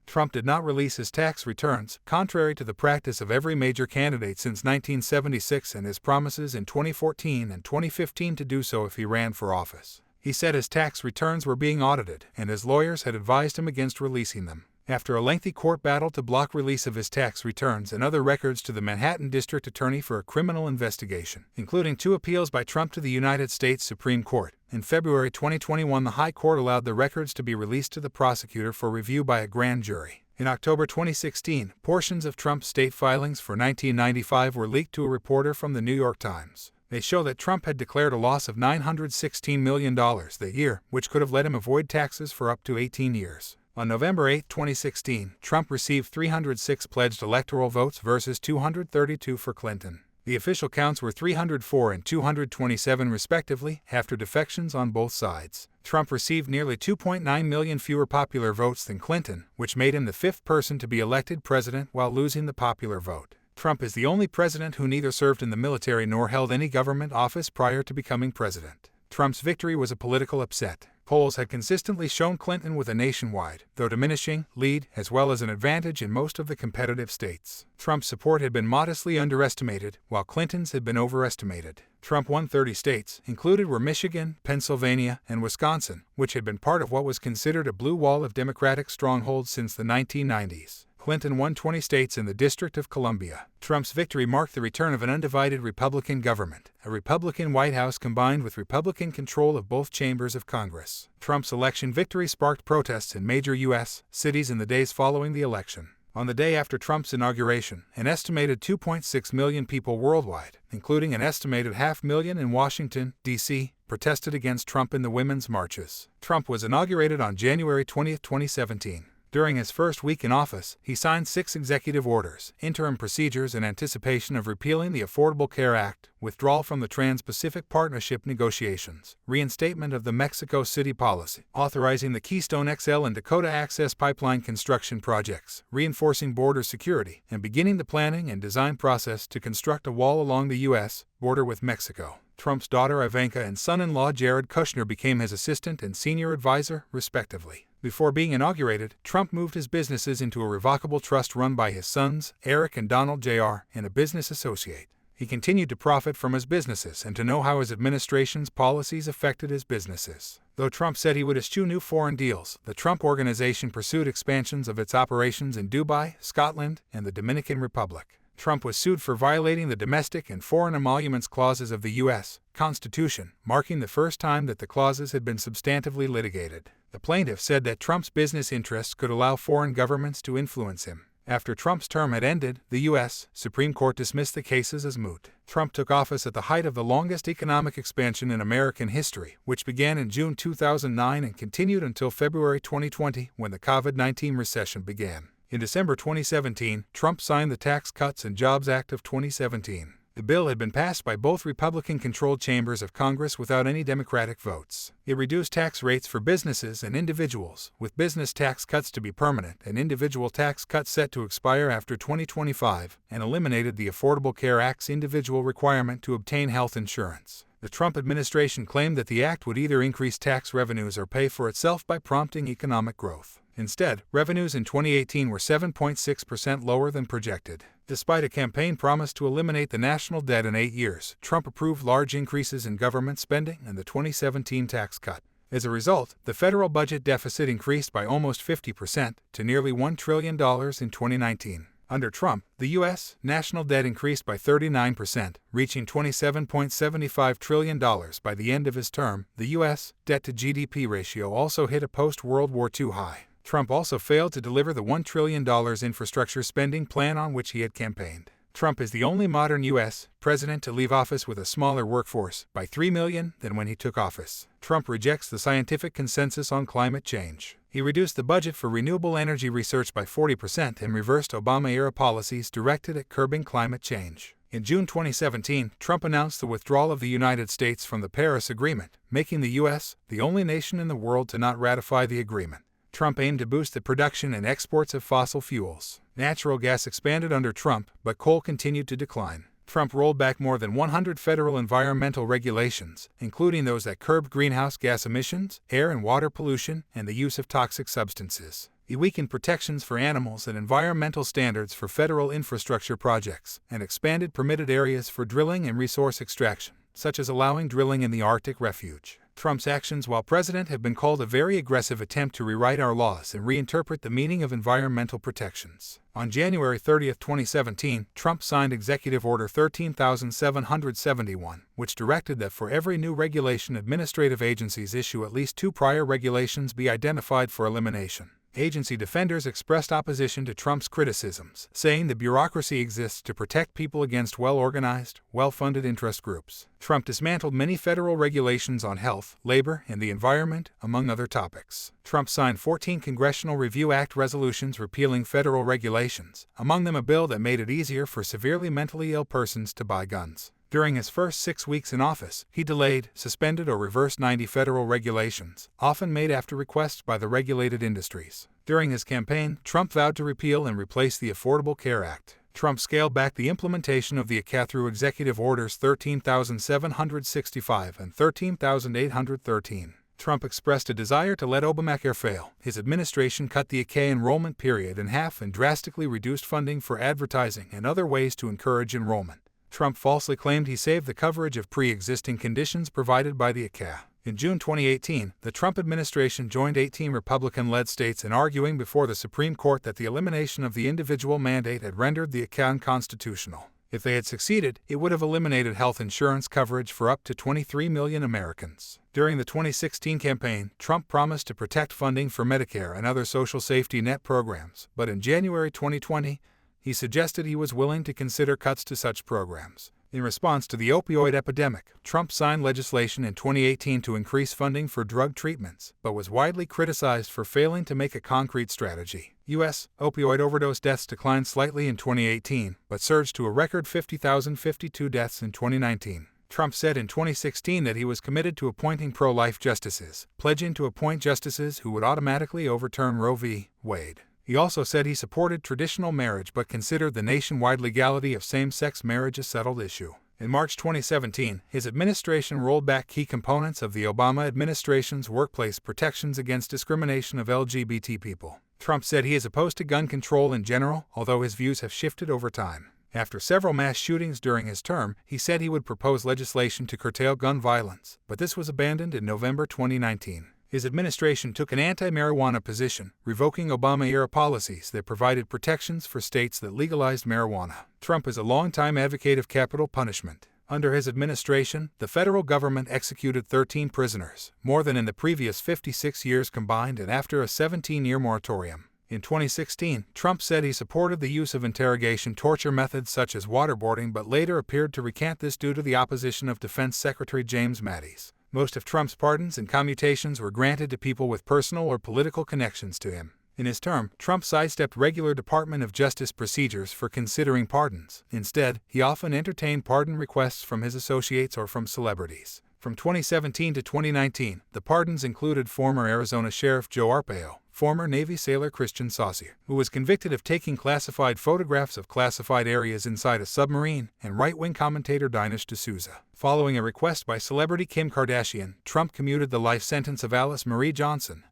Trump did not release his tax returns, contrary to the practice of every major candidate since 1976 and his promises in 2014 and 2015 to do so if he ran for office. He said his tax returns were being audited, and his lawyers had advised him against releasing them. After a lengthy court battle to block release of his tax returns and other records to the Manhattan District Attorney for a criminal investigation, including 2 appeals by Trump to the United States Supreme Court, in February 2021 the High Court allowed the records to be released to the prosecutor for review by a grand jury. In October 2016, portions of Trump's state filings for 1995 were leaked to a reporter from the New York Times. They show that Trump had declared a loss of $916 million that year, which could have let him avoid taxes for up to 18 years. On November 8, 2016, Trump received 306 pledged electoral votes versus 232 for Clinton. The official counts were 304 and 227 respectively, after defections on both sides. Trump received nearly 2.9 million fewer popular votes than Clinton, which made him the 5th person to be elected president while losing the popular vote. Trump is the only president who neither served in the military nor held any government office prior to becoming president. Trump's victory was a political upset. Polls had consistently shown Clinton with a nationwide, though diminishing, lead, as well as an advantage in most of the competitive states. Trump's support had been modestly underestimated, while Clinton's had been overestimated. Trump won 30 states, included were Michigan, Pennsylvania, and Wisconsin, which had been part of what was considered a blue wall of Democratic strongholds since the 1990s. Clinton won 20 states in the District of Columbia. Trump's victory marked the return of an undivided Republican government, a Republican White House combined with Republican control of both chambers of Congress. Trump's election victory sparked protests in major U.S. cities in the days following the election. On the day after Trump's inauguration, an estimated 2.6 million people worldwide, including an estimated 500,000 in Washington, D.C., protested against Trump in the women's marches. Trump was inaugurated on January 20, 2017. During his first week in office, he signed 6 executive orders, interim procedures in anticipation of repealing the Affordable Care Act, withdrawal from the Trans-Pacific Partnership negotiations, reinstatement of the Mexico City policy, authorizing the Keystone XL and Dakota Access Pipeline construction projects, reinforcing border security, and beginning the planning and design process to construct a wall along the U.S. border with Mexico. Trump's daughter Ivanka and son-in-law Jared Kushner became his assistant and senior advisor, respectively. Before being inaugurated, Trump moved his businesses into a revocable trust run by his sons, Eric and Donald Jr., and a business associate. He continued to profit from his businesses and to know how his administration's policies affected his businesses. Though Trump said he would eschew new foreign deals, the Trump Organization pursued expansions of its operations in Dubai, Scotland, and the Dominican Republic. Trump was sued for violating the domestic and foreign emoluments clauses of the U.S. Constitution, marking the first time that the clauses had been substantively litigated. The plaintiff said that Trump's business interests could allow foreign governments to influence him. After Trump's term had ended, the U.S. Supreme Court dismissed the cases as moot. Trump took office at the height of the longest economic expansion in American history, which began in June 2009 and continued until February 2020, when the COVID-19 recession began. In December 2017, Trump signed the Tax Cuts and Jobs Act of 2017. The bill had been passed by both Republican-controlled chambers of Congress without any Democratic votes. It reduced tax rates for businesses and individuals, with business tax cuts to be permanent and individual tax cuts set to expire after 2025, and eliminated the Affordable Care Act's individual requirement to obtain health insurance. The Trump administration claimed that the act would either increase tax revenues or pay for itself by prompting economic growth. Instead, revenues in 2018 were 7.6% lower than projected. Despite a campaign promise to eliminate the national debt in 8 years, Trump approved large increases in government spending and the 2017 tax cut. As a result, the federal budget deficit increased by almost 50% to nearly $1 trillion in 2019. Under Trump, the U.S. national debt increased by 39%, reaching $27.75 trillion by the end of his term. The U.S. debt-to-GDP ratio also hit a post-World War II high. Trump also failed to deliver the $1 trillion infrastructure spending plan on which he had campaigned. Trump is the only modern U.S. president to leave office with a smaller workforce, by 3 million, than when he took office. Trump rejects the scientific consensus on climate change. He reduced the budget for renewable energy research by 40% and reversed Obama-era policies directed at curbing climate change. In June 2017, Trump announced the withdrawal of the United States from the Paris Agreement, making the U.S. the only nation in the world to not ratify the agreement. Trump aimed to boost the production and exports of fossil fuels. Natural gas expanded under Trump, but coal continued to decline. Trump rolled back more than 100 federal environmental regulations, including those that curbed greenhouse gas emissions, air and water pollution, and the use of toxic substances. He weakened protections for animals and environmental standards for federal infrastructure projects, and expanded permitted areas for drilling and resource extraction, such as allowing drilling in the Arctic refuge. Trump's actions while president have been called a very aggressive attempt to rewrite our laws and reinterpret the meaning of environmental protections. On January 30, 2017, Trump signed Executive Order 13,771, which directed that for every new regulation administrative agencies issue at least 2 prior regulations be identified for elimination. Agency defenders expressed opposition to Trump's criticisms, saying the bureaucracy exists to protect people against well-organized, well-funded interest groups. Trump dismantled many federal regulations on health, labor, and the environment, among other topics. Trump signed 14 Congressional Review Act resolutions repealing federal regulations, among them a bill that made it easier for severely mentally ill persons to buy guns. During his first 6 weeks in office, he delayed, suspended, or reversed 90 federal regulations, often made after requests by the regulated industries. During his campaign, Trump vowed to repeal and replace the Affordable Care Act. Trump scaled back the implementation of the ACA through Executive Orders 13,765 and 13,813. Trump expressed a desire to let Obamacare fail. His administration cut the ACA enrollment period in half and drastically reduced funding for advertising and other ways to encourage enrollment. Trump falsely claimed he saved the coverage of pre-existing conditions provided by the ACA. In June 2018, the Trump administration joined 18 Republican-led states in arguing before the Supreme Court that the elimination of the individual mandate had rendered the ACA unconstitutional. If they had succeeded, it would have eliminated health insurance coverage for up to 23 million Americans. During the 2016 campaign, Trump promised to protect funding for Medicare and other social safety net programs, but in January 2020, he suggested he was willing to consider cuts to such programs. In response to the opioid epidemic, Trump signed legislation in 2018 to increase funding for drug treatments, but was widely criticized for failing to make a concrete strategy. U.S. opioid overdose deaths declined slightly in 2018, but surged to a record 50,052 deaths in 2019. Trump said in 2016 that he was committed to appointing pro-life justices, pledging to appoint justices who would automatically overturn Roe v. Wade. He also said he supported traditional marriage but considered the nationwide legality of same-sex marriage a settled issue. In March 2017, his administration rolled back key components of the Obama administration's workplace protections against discrimination of LGBT people. Trump said he is opposed to gun control in general, although his views have shifted over time. After several mass shootings during his term, he said he would propose legislation to curtail gun violence, but this was abandoned in November 2019. His administration took an anti-marijuana position, revoking Obama-era policies that provided protections for states that legalized marijuana. Trump is a longtime advocate of capital punishment. Under his administration, the federal government executed 13 prisoners, more than in the previous 56 years combined and after a 17-year moratorium. In 2016, Trump said he supported the use of interrogation torture methods such as waterboarding but later appeared to recant this due to the opposition of Defense Secretary James Mattis. Most of Trump's pardons and commutations were granted to people with personal or political connections to him. In his term, Trump sidestepped regular Department of Justice procedures for considering pardons. Instead, he often entertained pardon requests from his associates or from celebrities. From 2017 to 2019, the pardons included former Arizona Sheriff Joe Arpaio, former Navy sailor Christian Saucier, who was convicted of taking classified photographs of classified areas inside a submarine, and right-wing commentator Dinesh D'Souza. Following a request by celebrity Kim Kardashian, Trump commuted the life sentence of Alice Marie Johnson,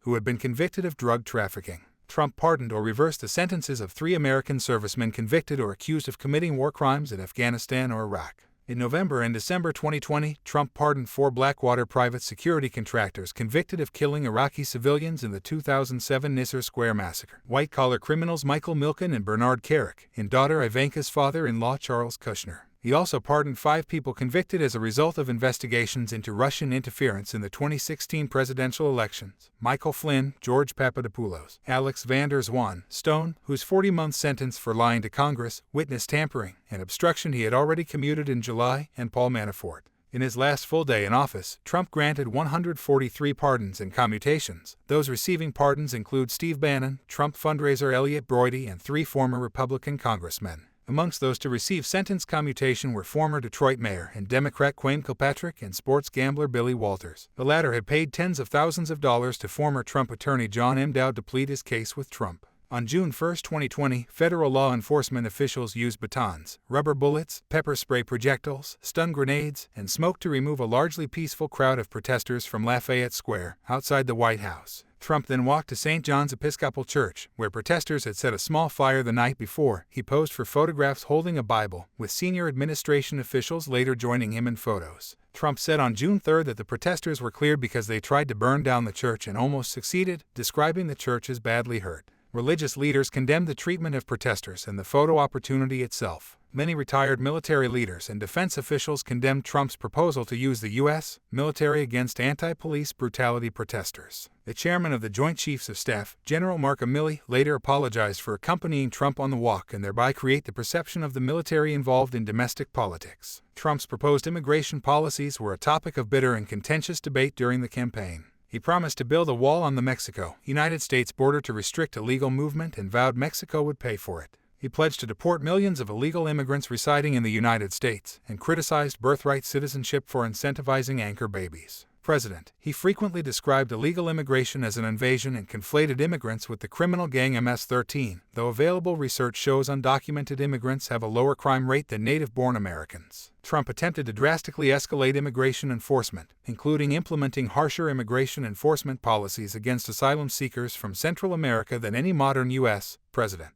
who had been convicted of drug trafficking. Trump pardoned or reversed the sentences of 3 American servicemen convicted or accused of committing war crimes in Afghanistan or Iraq. In November and December 2020, Trump pardoned 4 Blackwater private security contractors convicted of killing Iraqi civilians in the 2007 Nisour Square massacre. White-collar criminals Michael Milken and Bernard Kerik, and daughter Ivanka's father-in-law Charles Kushner. He also pardoned 5 people convicted as a result of investigations into Russian interference in the 2016 presidential elections: Michael Flynn, George Papadopoulos, Alex Vander Zwan Stone, whose 40-month sentence for lying to Congress, witness tampering, and obstruction he had already commuted in July, and Paul Manafort. In his last full day in office, Trump granted 143 pardons and commutations. Those receiving pardons include Steve Bannon, Trump fundraiser Elliot Broidy, and 3 former Republican congressmen. Amongst those to receive sentence commutation were former Detroit mayor and Democrat Quayne Kilpatrick and sports gambler Billy Walters. The latter had paid tens of thousands of dollars to former Trump attorney John M. Dowd to plead his case with Trump. On June 1, 2020, federal law enforcement officials used batons, rubber bullets, pepper spray projectiles, stun grenades, and smoke to remove a largely peaceful crowd of protesters from Lafayette Square, outside the White House. Trump then walked to St. John's Episcopal Church, where protesters had set a small fire the night before. He posed for photographs holding a Bible, with senior administration officials later joining him in photos. Trump said on June 3 that the protesters were cleared because they tried to burn down the church and almost succeeded, describing the church as badly hurt. Religious leaders condemned the treatment of protesters and the photo opportunity itself. Many retired military leaders and defense officials condemned Trump's proposal to use the U.S. military against anti-police brutality protesters. The chairman of the Joint Chiefs of Staff, General Mark Milley, later apologized for accompanying Trump on the walk and thereby create the perception of the military involved in domestic politics. Trump's proposed immigration policies were a topic of bitter and contentious debate during the campaign. He promised to build a wall on the Mexico-United States border to restrict illegal movement and vowed Mexico would pay for it. He pledged to deport millions of illegal immigrants residing in the United States and criticized birthright citizenship for incentivizing anchor babies. President, he frequently described illegal immigration as an invasion and conflated immigrants with the criminal gang MS-13, though available research shows undocumented immigrants have a lower crime rate than native-born Americans. Trump attempted to drastically escalate immigration enforcement, including implementing harsher immigration enforcement policies against asylum seekers from Central America than any modern U.S. president.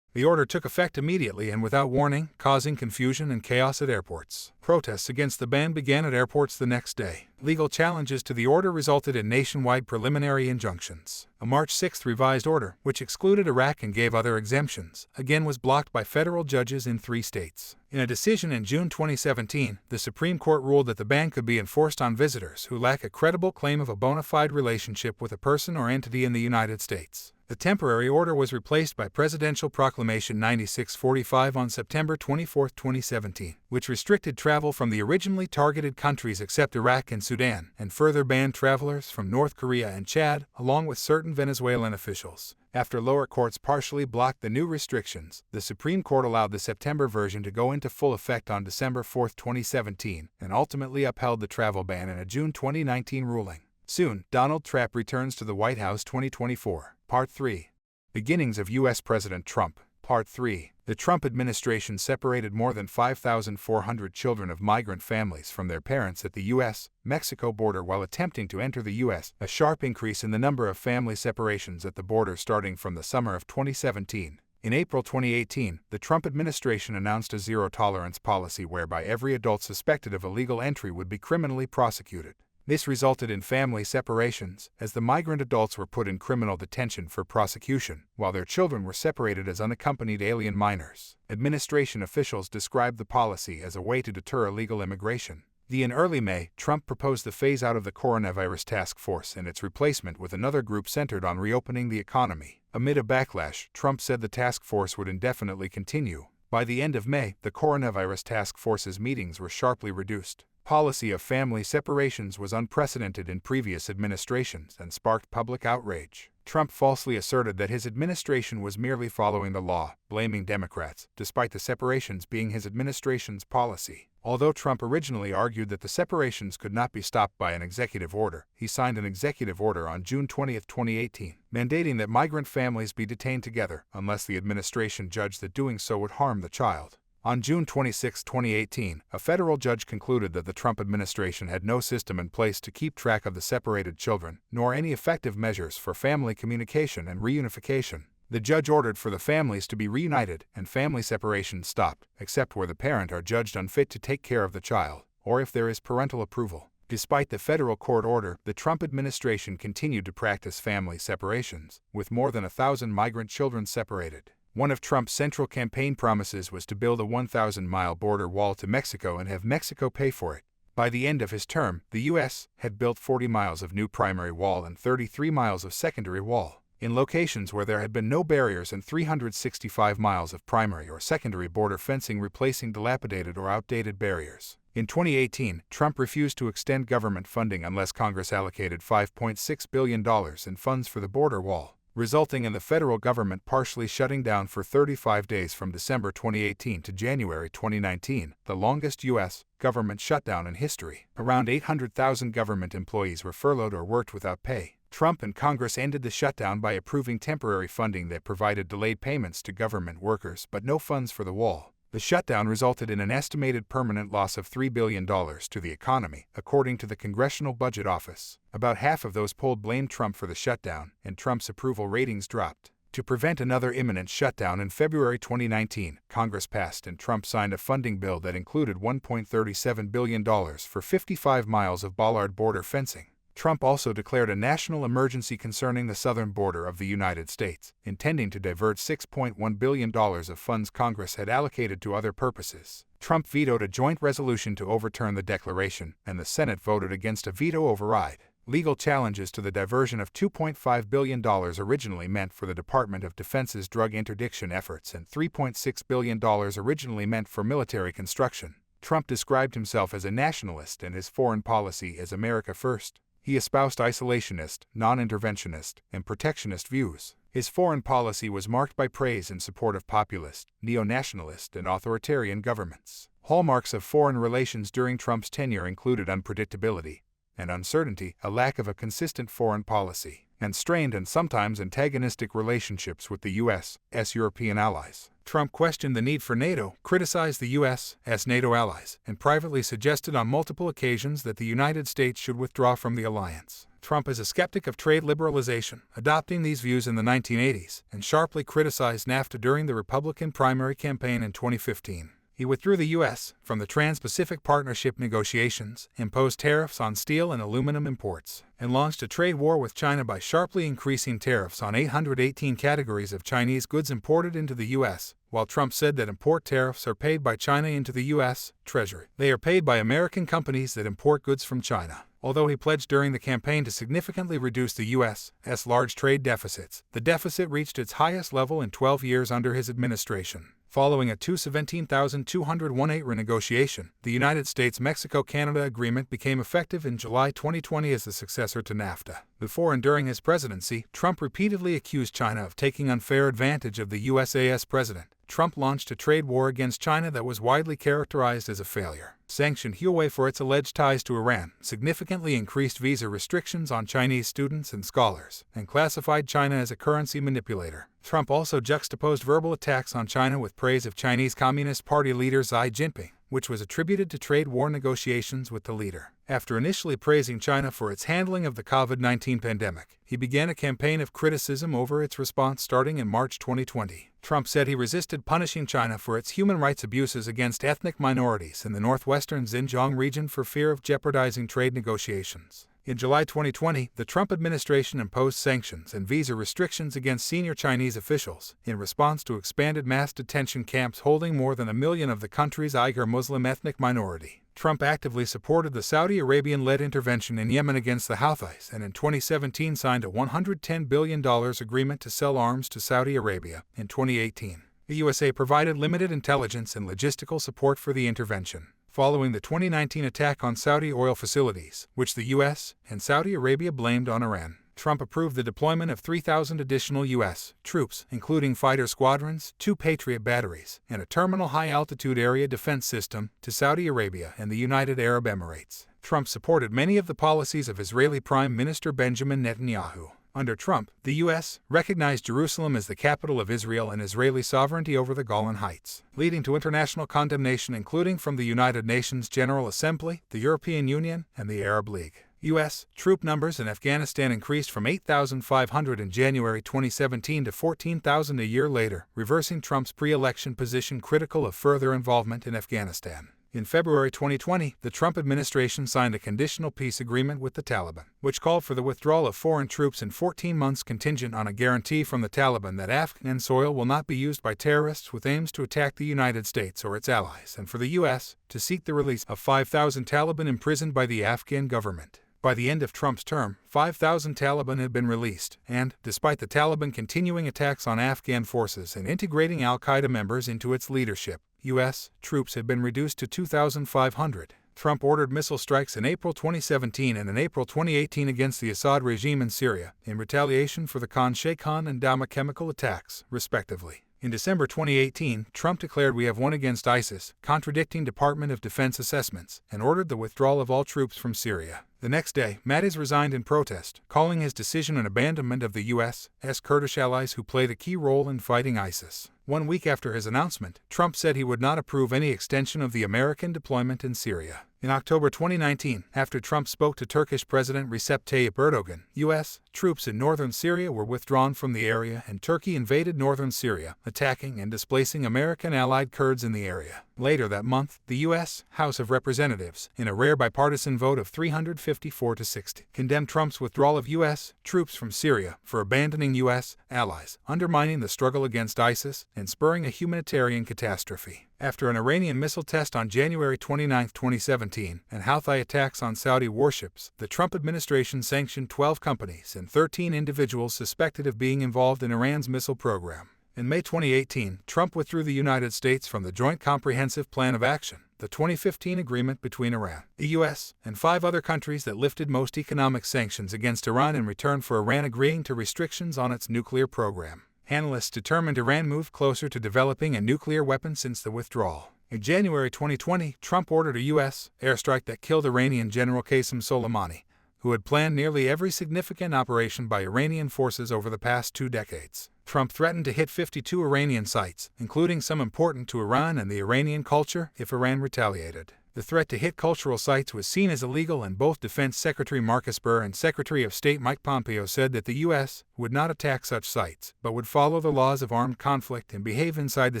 The order took effect immediately and without warning, causing confusion and chaos at airports. Protests against the ban began at airports the next day. Legal challenges to the order resulted in nationwide preliminary injunctions. A March 6 revised order, which excluded Iraq and gave other exemptions, again was blocked by federal judges in 3 states. In a decision in June 2017, the Supreme Court ruled that the ban could be enforced on visitors who lack a credible claim of a bona fide relationship with a person or entity in the United States. The temporary order was replaced by Presidential Proclamation 9645 on September 24, 2017, which restricted travel from the originally targeted countries except Iraq and Sudan, and further banned travelers from North Korea and Chad, along with certain Venezuelan officials. After lower courts partially blocked the new restrictions, the Supreme Court allowed the September version to go into full effect on December 4, 2017, and ultimately upheld the travel ban in a June 2019 ruling. Soon, Donald Trump returns to the White House 2024. Part 3. Beginnings of U.S. President Trump. Part 3. The Trump administration separated more than 5,400 children of migrant families from their parents at the U.S.-Mexico border while attempting to enter the U.S., a sharp increase in the number of family separations at the border starting from the summer of 2017. In April 2018, the Trump administration announced a zero-tolerance policy whereby every adult suspected of illegal entry would be criminally prosecuted. This resulted in family separations, as the migrant adults were put in criminal detention for prosecution, while their children were separated as unaccompanied alien minors. Administration officials described the policy as a way to deter illegal immigration. In early May, Trump proposed the phase-out of the coronavirus task force and its replacement with another group centered on reopening the economy. Amid a backlash, Trump said the task force would indefinitely continue. By the end of May, the coronavirus task force's meetings were sharply reduced. Policy of family separations was unprecedented in previous administrations and sparked public outrage. Trump falsely asserted that his administration was merely following the law, blaming Democrats, despite the separations being his administration's policy. Although Trump originally argued that the separations could not be stopped by an executive order, he signed an executive order on June 20, 2018, mandating that migrant families be detained together unless the administration judged that doing so would harm the child. On June 26, 2018, a federal judge concluded that the Trump administration had no system in place to keep track of the separated children, nor any effective measures for family communication and reunification. The judge ordered for the families to be reunited and family separations stopped, except where the parent are judged unfit to take care of the child, or if there is parental approval. Despite the federal court order, the Trump administration continued to practice family separations, with more than 1,000 migrant children separated. One of Trump's central campaign promises was to build a 1,000-mile border wall to Mexico and have Mexico pay for it. By the end of his term, the U.S. had built 40 miles of new primary wall and 33 miles of secondary wall, in locations where there had been no barriers, and 365 miles of primary or secondary border fencing replacing dilapidated or outdated barriers. In 2018, Trump refused to extend government funding unless Congress allocated $5.6 billion in funds for the border wall, resulting in the federal government partially shutting down for 35 days from December 2018 to January 2019, the longest U.S. government shutdown in history. Around 800,000 government employees were furloughed or worked without pay. Trump and Congress ended the shutdown by approving temporary funding that provided delayed payments to government workers but no funds for the wall. The shutdown resulted in an estimated permanent loss of $3 billion to the economy, according to the Congressional Budget Office. About half of those polled blamed Trump for the shutdown, and Trump's approval ratings dropped. To prevent another imminent shutdown in February 2019, Congress passed and Trump signed a funding bill that included $1.37 billion for 55 miles of bollard border fencing. Trump also declared a national emergency concerning the southern border of the United States, intending to divert $6.1 billion of funds Congress had allocated to other purposes. Trump vetoed a joint resolution to overturn the declaration, and the Senate voted against a veto override. Legal challenges to the diversion of $2.5 billion originally meant for the Department of Defense's drug interdiction efforts and $3.6 billion originally meant for military construction. Trump described himself as a nationalist and his foreign policy as America first. He espoused isolationist, non-interventionist, and protectionist views. His foreign policy was marked by praise in support of populist, neo-nationalist, and authoritarian governments. Hallmarks of foreign relations during Trump's tenure included unpredictability and uncertainty, a lack of a consistent foreign policy, and strained and sometimes antagonistic relationships with the U.S.'s European allies. Trump questioned the need for NATO, criticized the U.S. as NATO allies, and privately suggested on multiple occasions that the United States should withdraw from the alliance. Trump is a skeptic of trade liberalization, adopting these views in the 1980s, and sharply criticized NAFTA during the Republican primary campaign in 2015. He withdrew the U.S. from the Trans-Pacific Partnership negotiations, imposed tariffs on steel and aluminum imports, and launched a trade war with China by sharply increasing tariffs on 818 categories of Chinese goods imported into the U.S. While Trump said that import tariffs are paid by China into the U.S. Treasury, they are paid by American companies that import goods from China. Although he pledged during the campaign to significantly reduce the U.S.'s large trade deficits, the deficit reached its highest level in 12 years under his administration. Following a 217,218 renegotiation, the United States-Mexico-Canada Agreement became effective in July 2020 as the successor to NAFTA. Before and during his presidency, Trump repeatedly accused China of taking unfair advantage of the USA's president, Trump launched a trade war against China that was widely characterized as a failure. Sanctioned Huawei for its alleged ties to Iran, significantly increased visa restrictions on Chinese students and scholars, and classified China as a currency manipulator. Trump also juxtaposed verbal attacks on China with praise of Chinese Communist Party leader Xi Jinping, which was attributed to trade war negotiations with the leader. After initially praising China for its handling of the COVID-19 pandemic, he began a campaign of criticism over its response starting in March 2020. Trump said he resisted punishing China for its human rights abuses against ethnic minorities in the northwestern Xinjiang region for fear of jeopardizing trade negotiations. In July 2020, the Trump administration imposed sanctions and visa restrictions against senior Chinese officials in response to expanded mass detention camps holding more than 1 million of the country's Uyghur Muslim ethnic minority. Trump actively supported the Saudi Arabian-led intervention in Yemen against the Houthis and in 2017 signed a $110 billion agreement to sell arms to Saudi Arabia. In 2018, the USA provided limited intelligence and logistical support for the intervention. Following the 2019 attack on Saudi oil facilities, which the U.S. and Saudi Arabia blamed on Iran, Trump approved the deployment of 3,000 additional U.S. troops, including fighter squadrons, 2 Patriot batteries, and a terminal high-altitude area defense system, to Saudi Arabia and the United Arab Emirates. Trump supported many of the policies of Israeli Prime Minister Benjamin Netanyahu. Under Trump, the U.S. recognized Jerusalem as the capital of Israel and Israeli sovereignty over the Golan Heights, leading to international condemnation including from the United Nations General Assembly, the European Union, and the Arab League. U.S. troop numbers in Afghanistan increased from 8,500 in January 2017 to 14,000 a year later, reversing Trump's pre-election position critical of further involvement in Afghanistan. In February 2020, the Trump administration signed a conditional peace agreement with the Taliban, which called for the withdrawal of foreign troops in 14 months contingent on a guarantee from the Taliban that Afghan soil will not be used by terrorists with aims to attack the United States or its allies, and for the U.S. to seek the release of 5,000 Taliban imprisoned by the Afghan government. By the end of Trump's term, 5,000 Taliban had been released, and, despite the Taliban continuing attacks on Afghan forces and integrating al-Qaeda members into its leadership, U.S. troops had been reduced to 2,500. Trump ordered missile strikes in April 2017 and in April 2018 against the Assad regime in Syria, in retaliation for the Khan Sheikhan and Dhamma chemical attacks, respectively. In December 2018, Trump declared we have won against ISIS, contradicting Department of Defense assessments, and ordered the withdrawal of all troops from Syria. The next day, Mattis resigned in protest, calling his decision an abandonment of the U.S.'s Kurdish allies who played a key role in fighting ISIS. 1 week after his announcement, Trump said he would not approve any extension of the American deployment in Syria. In October 2019, after Trump spoke to Turkish President Recep Tayyip Erdogan, U.S. troops in northern Syria were withdrawn from the area and Turkey invaded northern Syria, attacking and displacing American allied Kurds in the area. Later that month, the U.S. House of Representatives, in a rare bipartisan vote of 354-60, condemned Trump's withdrawal of U.S. troops from Syria for abandoning U.S. allies, undermining the struggle against ISIS, and spurring a humanitarian catastrophe. After an Iranian missile test on January 29, 2017, and Houthi attacks on Saudi warships, the Trump administration sanctioned 12 companies and 13 individuals suspected of being involved in Iran's missile program. In May 2018, Trump withdrew the United States from the Joint Comprehensive Plan of Action, the 2015 agreement between Iran, the U.S., and 5 other countries that lifted most economic sanctions against Iran in return for Iran agreeing to restrictions on its nuclear program. Analysts determined Iran moved closer to developing a nuclear weapon since the withdrawal. In January 2020, Trump ordered a U.S. airstrike that killed Iranian General Qasem Soleimani, who had planned nearly every significant operation by Iranian forces over the past 2 decades. Trump threatened to hit 52 Iranian sites, including some important to Iran and the Iranian culture, if Iran retaliated. The threat to hit cultural sites was seen as illegal, and both Defense Secretary Mark Esper and Secretary of State Mike Pompeo said that the U.S. would not attack such sites, but would follow the laws of armed conflict and behave inside the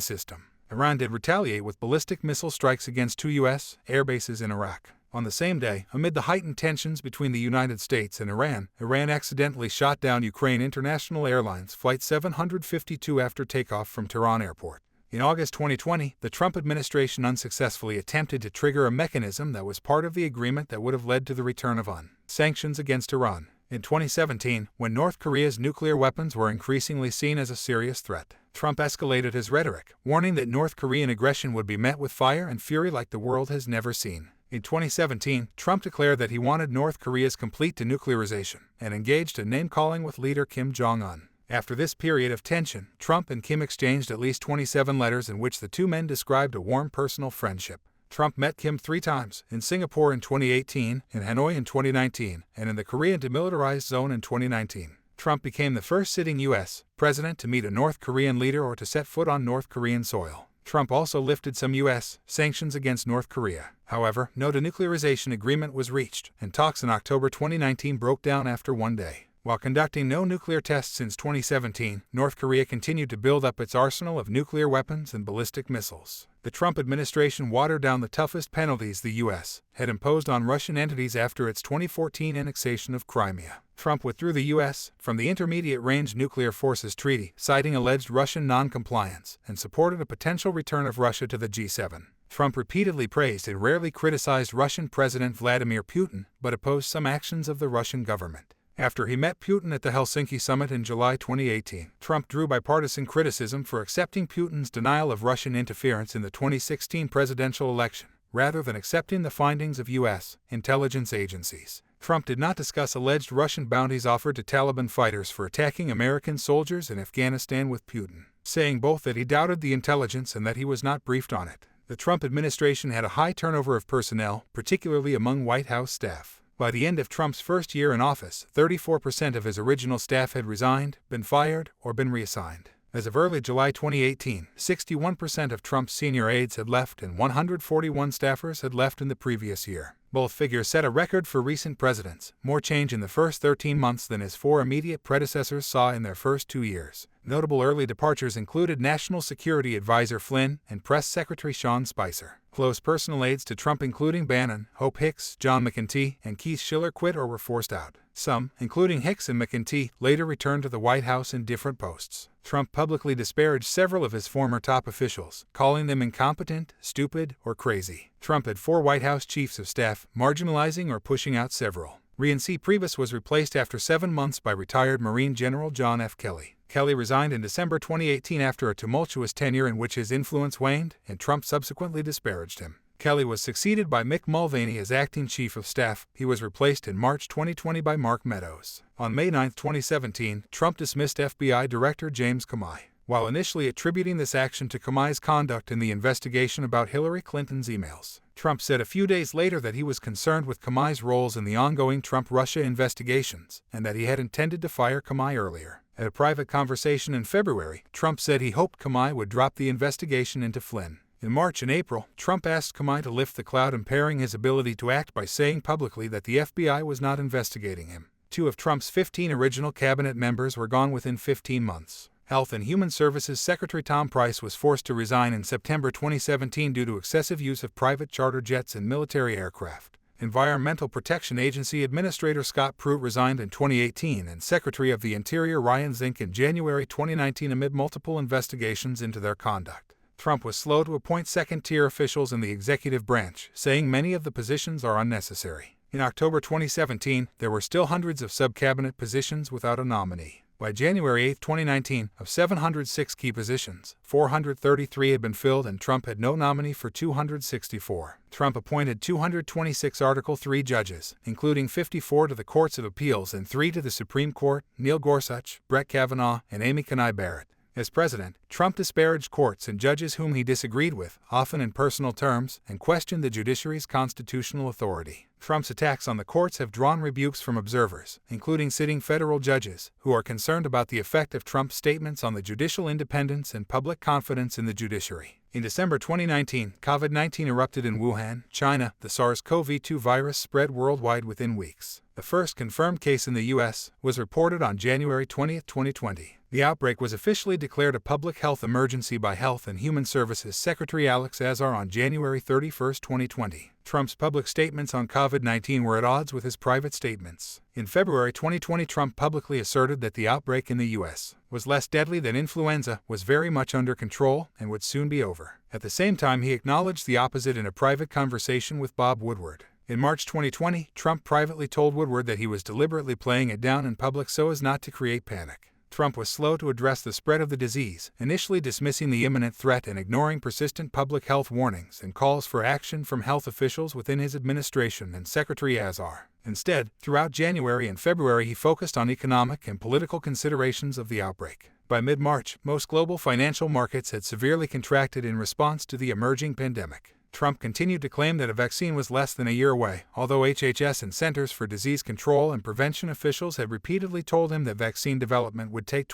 system. Iran did retaliate with ballistic missile strikes against 2 U.S. air bases in Iraq. On the same day, amid the heightened tensions between the United States and Iran accidentally shot down Ukraine International Airlines Flight 752 after takeoff from Tehran Airport. In August 2020, the Trump administration unsuccessfully attempted to trigger a mechanism that was part of the agreement that would have led to the return of sanctions against Iran. In 2017, when North Korea's nuclear weapons were increasingly seen as a serious threat, Trump escalated his rhetoric, warning that North Korean aggression would be met with fire and fury like the world has never seen. In 2017, Trump declared that he wanted North Korea's complete denuclearization and engaged in name-calling with leader Kim Jong-un. After this period of tension, Trump and Kim exchanged at least 27 letters in which the two men described a warm personal friendship. Trump met Kim 3 times, in Singapore in 2018, in Hanoi in 2019, and in the Korean Demilitarized Zone in 2019. Trump became the first sitting U.S. president to meet a North Korean leader or to set foot on North Korean soil. Trump also lifted some U.S. sanctions against North Korea. However, no denuclearization agreement was reached, and talks in October 2019 broke down after one day. While conducting no nuclear tests since 2017, North Korea continued to build up its arsenal of nuclear weapons and ballistic missiles. The Trump administration watered down the toughest penalties the U.S. had imposed on Russian entities after its 2014 annexation of Crimea. Trump withdrew the U.S. from the Intermediate-Range Nuclear Forces Treaty, citing alleged Russian non-compliance, and supported a potential return of Russia to the G7. Trump repeatedly praised and rarely criticized Russian President Vladimir Putin, but opposed some actions of the Russian government. After he met Putin at the Helsinki summit in July 2018, Trump drew bipartisan criticism for accepting Putin's denial of Russian interference in the 2016 presidential election, rather than accepting the findings of U.S. intelligence agencies. Trump did not discuss alleged Russian bounties offered to Taliban fighters for attacking American soldiers in Afghanistan with Putin, saying both that he doubted the intelligence and that he was not briefed on it. The Trump administration had a high turnover of personnel, particularly among White House staff. By the end of Trump's first year in office, 34% of his original staff had resigned, been fired, or been reassigned. As of early July 2018, 61% of Trump's senior aides had left and 141 staffers had left in the previous year. Both figures set a record for recent presidents, more change in the first 13 months than his 4 immediate predecessors saw in their first 2 years. Notable early departures included National Security Advisor Flynn and Press Secretary Sean Spicer. Close personal aides to Trump including Bannon, Hope Hicks, John McEntee, and Keith Schiller quit or were forced out. Some, including Hicks and McEntee, later returned to the White House in different posts. Trump publicly disparaged several of his former top officials, calling them incompetent, stupid, or crazy. Trump had 4 White House chiefs of staff, marginalizing or pushing out several. Reince Priebus was replaced after 7 months by retired Marine General John F. Kelly. Kelly resigned in December 2018 after a tumultuous tenure in which his influence waned, and Trump subsequently disparaged him. Kelly was succeeded by Mick Mulvaney as acting chief of staff. He was replaced in March 2020 by Mark Meadows. On May 9, 2017, Trump dismissed FBI Director James Comey, while initially attributing this action to Comey's conduct in the investigation about Hillary Clinton's emails. Trump said a few days later that he was concerned with Comey's roles in the ongoing Trump-Russia investigations, and that he had intended to fire Comey earlier. At a private conversation in February, Trump said he hoped Comey would drop the investigation into Flynn. In March and April, Trump asked Comey to lift the cloud impairing his ability to act by saying publicly that the FBI was not investigating him. 2 of Trump's 15 original cabinet members were gone within 15 months. Health and Human Services Secretary Tom Price was forced to resign in September 2017 due to excessive use of private charter jets and military aircraft. Environmental Protection Agency Administrator Scott Pruitt resigned in 2018 and Secretary of the Interior Ryan Zink in January 2019 amid multiple investigations into their conduct. Trump was slow to appoint second-tier officials in the executive branch, saying many of the positions are unnecessary. In October 2017, there were still hundreds of sub-cabinet positions without a nominee. By January 8, 2019, of 706 key positions, 433 had been filled and Trump had no nominee for 264. Trump appointed 226 Article III judges, including 54 to the Courts of Appeals and 3 to the Supreme Court: Neil Gorsuch, Brett Kavanaugh, and Amy Coney Barrett. As president, Trump disparaged courts and judges whom he disagreed with, often in personal terms, and questioned the judiciary's constitutional authority. Trump's attacks on the courts have drawn rebukes from observers, including sitting federal judges, who are concerned about the effect of Trump's statements on the judicial independence and public confidence in the judiciary. In December 2019, COVID-19 erupted in Wuhan, China. The SARS-CoV-2 virus spread worldwide within weeks. The first confirmed case in the U.S. was reported on January 20, 2020. The outbreak was officially declared a public health emergency by Health and Human Services Secretary Alex Azar on January 31, 2020. Trump's public statements on COVID-19 were at odds with his private statements. In February 2020, Trump publicly asserted that the outbreak in the U.S. was less deadly than influenza, was very much under control, and would soon be over. At the same time, he acknowledged the opposite in a private conversation with Bob Woodward. In March 2020, Trump privately told Woodward that he was deliberately playing it down in public so as not to create panic. Trump was slow to address the spread of the disease, initially dismissing the imminent threat and ignoring persistent public health warnings and calls for action from health officials within his administration and Secretary Azar. Instead, throughout January and February he focused on economic and political considerations of the outbreak. By mid-March, most global financial markets had severely contracted in response to the emerging pandemic. Trump continued to claim that a vaccine was less than a year away, although HHS and Centers for Disease Control and Prevention officials had repeatedly told him that vaccine development would take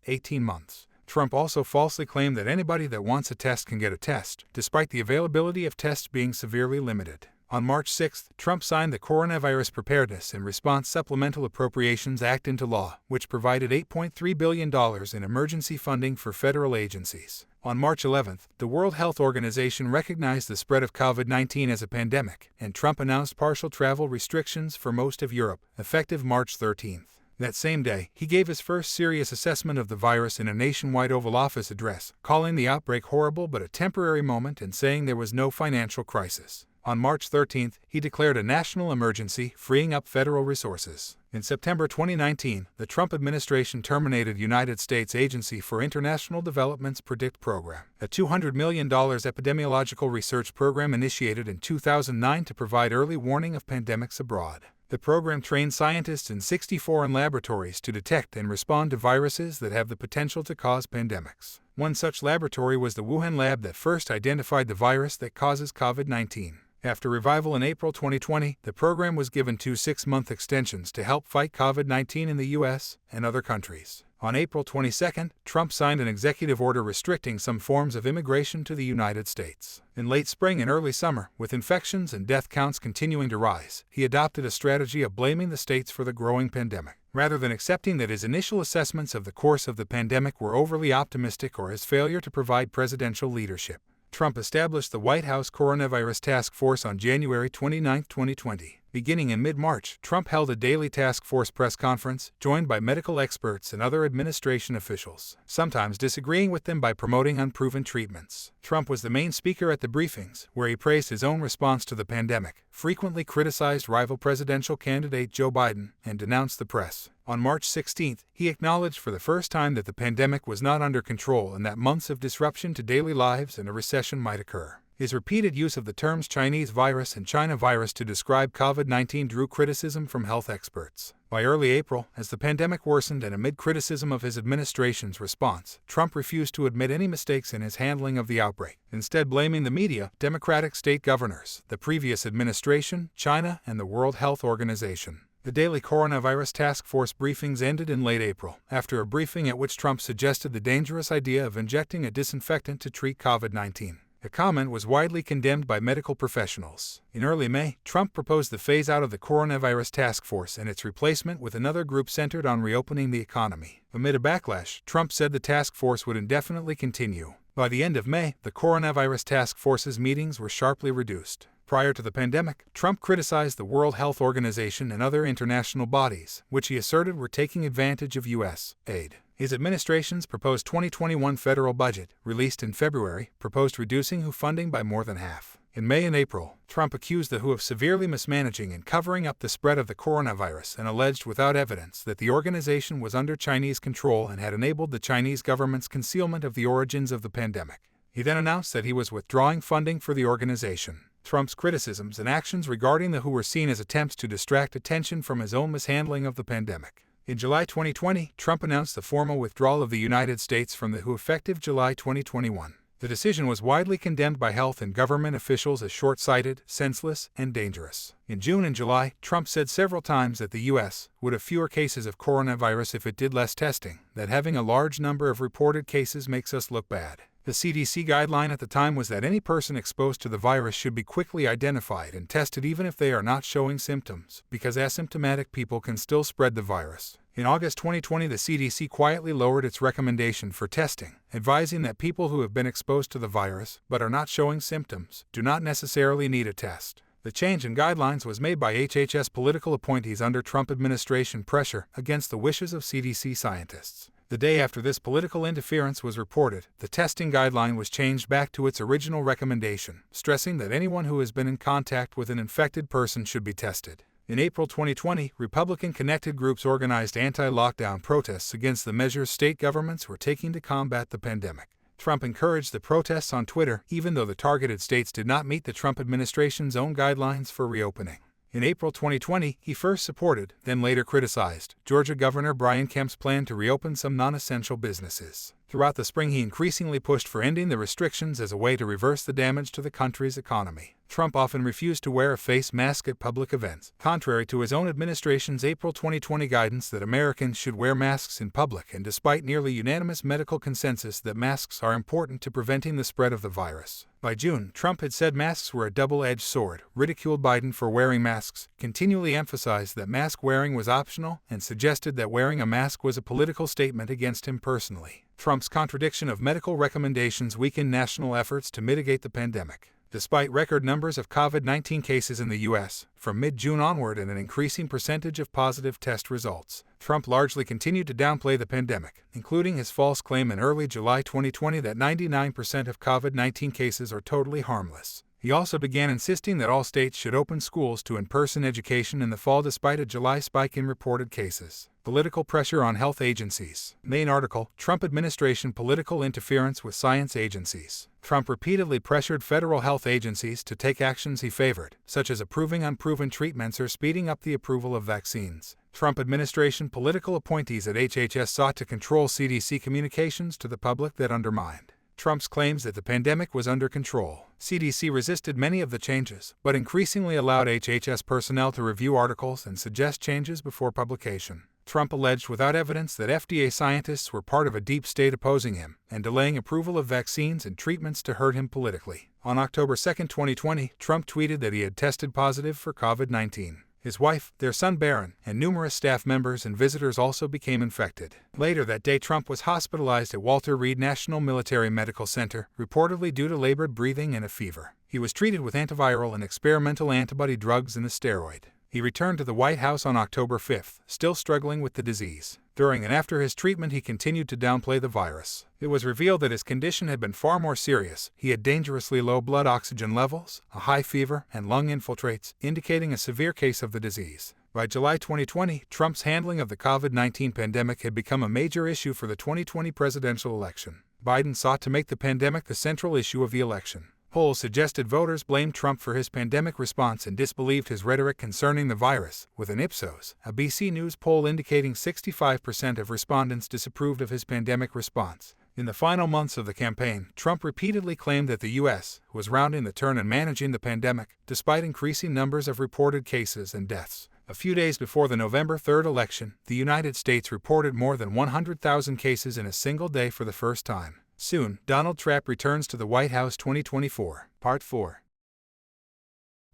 18 months. Trump also falsely claimed that anybody that wants a test can get a test, despite the availability of tests being severely limited. On March 6, Trump signed the Coronavirus Preparedness and Response Supplemental Appropriations Act into law, which provided $8.3 billion in emergency funding for federal agencies. On March 11, the World Health Organization recognized the spread of COVID-19 as a pandemic, and Trump announced partial travel restrictions for most of Europe, effective March 13. That same day, he gave his first serious assessment of the virus in a nationwide Oval Office address, calling the outbreak horrible but a temporary moment and saying there was no financial crisis. On March 13, he declared a national emergency, freeing up federal resources. In September 2019, the Trump administration terminated United States Agency for International Development's PREDICT program, a $200 million epidemiological research program initiated in 2009 to provide early warning of pandemics abroad. The program trained scientists in 60 foreign laboratories to detect and respond to viruses that have the potential to cause pandemics. One such laboratory was the Wuhan lab that first identified the virus that causes COVID-19. After revival in April 2020, the program was given 2 6-month extensions to help fight COVID-19 in the U.S. and other countries. On April 22, Trump signed an executive order restricting some forms of immigration to the United States. In late spring and early summer, with infections and death counts continuing to rise, he adopted a strategy of blaming the states for the growing pandemic, rather than accepting that his initial assessments of the course of the pandemic were overly optimistic or his failure to provide presidential leadership. Trump established the White House Coronavirus Task Force on January 29, 2020. Beginning in mid-March, Trump held a daily task force press conference, joined by medical experts and other administration officials, sometimes disagreeing with them by promoting unproven treatments. Trump was the main speaker at the briefings, where he praised his own response to the pandemic, frequently criticized rival presidential candidate Joe Biden, and denounced the press. On March 16, he acknowledged for the first time that the pandemic was not under control and that months of disruption to daily lives and a recession might occur. His repeated use of the terms Chinese virus and China virus to describe COVID-19 drew criticism from health experts. By early April, as the pandemic worsened and amid criticism of his administration's response, Trump refused to admit any mistakes in his handling of the outbreak, instead blaming the media, Democratic state governors, the previous administration, China, and the World Health Organization. The daily coronavirus task force briefings ended in late April, after a briefing at which Trump suggested the dangerous idea of injecting a disinfectant to treat COVID-19. The comment was widely condemned by medical professionals. In early May, Trump proposed the phase-out of the Coronavirus Task Force and its replacement with another group centered on reopening the economy. Amid a backlash, Trump said the task force would indefinitely continue. By the end of May, the Coronavirus Task Force's meetings were sharply reduced. Prior to the pandemic, Trump criticized the World Health Organization and other international bodies, which he asserted were taking advantage of U.S. aid. His administration's proposed 2021 federal budget, released in February, proposed reducing WHO funding by more than half. In May and April, Trump accused the WHO of severely mismanaging and covering up the spread of the coronavirus and alleged without evidence that the organization was under Chinese control and had enabled the Chinese government's concealment of the origins of the pandemic. He then announced that he was withdrawing funding for the organization. Trump's criticisms and actions regarding the WHO were seen as attempts to distract attention from his own mishandling of the pandemic. In July 2020, Trump announced the formal withdrawal of the United States from the WHO effective July 2021. The decision was widely condemned by health and government officials as short-sighted, senseless, and dangerous. In June and July, Trump said several times that the U.S. would have fewer cases of coronavirus if it did less testing, that having a large number of reported cases makes us look bad. The CDC guideline at the time was that any person exposed to the virus should be quickly identified and tested even if they are not showing symptoms, because asymptomatic people can still spread the virus. In August 2020, the CDC quietly lowered its recommendation for testing, advising that people who have been exposed to the virus but are not showing symptoms do not necessarily need a test. The change in guidelines was made by HHS political appointees under Trump administration pressure against the wishes of CDC scientists. The day after this political interference was reported, the testing guideline was changed back to its original recommendation, stressing that anyone who has been in contact with an infected person should be tested. In April 2020, Republican-connected groups organized anti-lockdown protests against the measures state governments were taking to combat the pandemic. Trump encouraged the protests on Twitter, even though the targeted states did not meet the Trump administration's own guidelines for reopening. In April 2020, he first supported, then later criticized, Georgia Governor Brian Kemp's plan to reopen some non-essential businesses. Throughout the spring, he increasingly pushed for ending the restrictions as a way to reverse the damage to the country's economy. Trump often refused to wear a face mask at public events, contrary to his own administration's April 2020 guidance that Americans should wear masks in public, and despite nearly unanimous medical consensus that masks are important to preventing the spread of the virus. By June, Trump had said masks were a double-edged sword, ridiculed Biden for wearing masks, continually emphasized that mask wearing was optional, and suggested that wearing a mask was a political statement against him personally. Trump's contradiction of medical recommendations weakened national efforts to mitigate the pandemic. Despite record numbers of COVID-19 cases in the U.S., from mid-June onward and an increasing percentage of positive test results, Trump largely continued to downplay the pandemic, including his false claim in early July 2020 that 99% of COVID-19 cases are totally harmless. He also began insisting that all states should open schools to in-person education in the fall despite a July spike in reported cases. Political pressure on health agencies. Main article, Trump administration political interference with science agencies. Trump repeatedly pressured federal health agencies to take actions he favored, such as approving unproven treatments or speeding up the approval of vaccines. Trump administration political appointees at HHS sought to control CDC communications to the public that undermined Trump's claims that the pandemic was under control. CDC resisted many of the changes, but increasingly allowed HHS personnel to review articles and suggest changes before publication. Trump alleged without evidence that FDA scientists were part of a deep state opposing him and delaying approval of vaccines and treatments to hurt him politically. On October 2, 2020, Trump tweeted that he had tested positive for COVID-19. His wife, their son Barron, and numerous staff members and visitors also became infected. Later that day, Trump was hospitalized at Walter Reed National Military Medical Center, reportedly due to labored breathing and a fever. He was treated with antiviral and experimental antibody drugs and a steroid. He returned to the White House on October 5, still struggling with the disease. During and after his treatment, he continued to downplay the virus. It was revealed that his condition had been far more serious. He had dangerously low blood oxygen levels, a high fever, and lung infiltrates, indicating a severe case of the disease. By July 2020, Trump's handling of the COVID-19 pandemic had become a major issue for the 2020 presidential election. Biden sought to make the pandemic the central issue of the election. Polls suggested voters blamed Trump for his pandemic response and disbelieved his rhetoric concerning the virus, with an Ipsos, a BC News poll indicating 65% of respondents disapproved of his pandemic response. In the final months of the campaign, Trump repeatedly claimed that the U.S. was rounding the turn and managing the pandemic, despite increasing numbers of reported cases and deaths. A few days before the November 3rd election, the United States reported more than 100,000 cases in a single day for the first time. Soon, Donald Trump returns to the White House 2024. Part 4.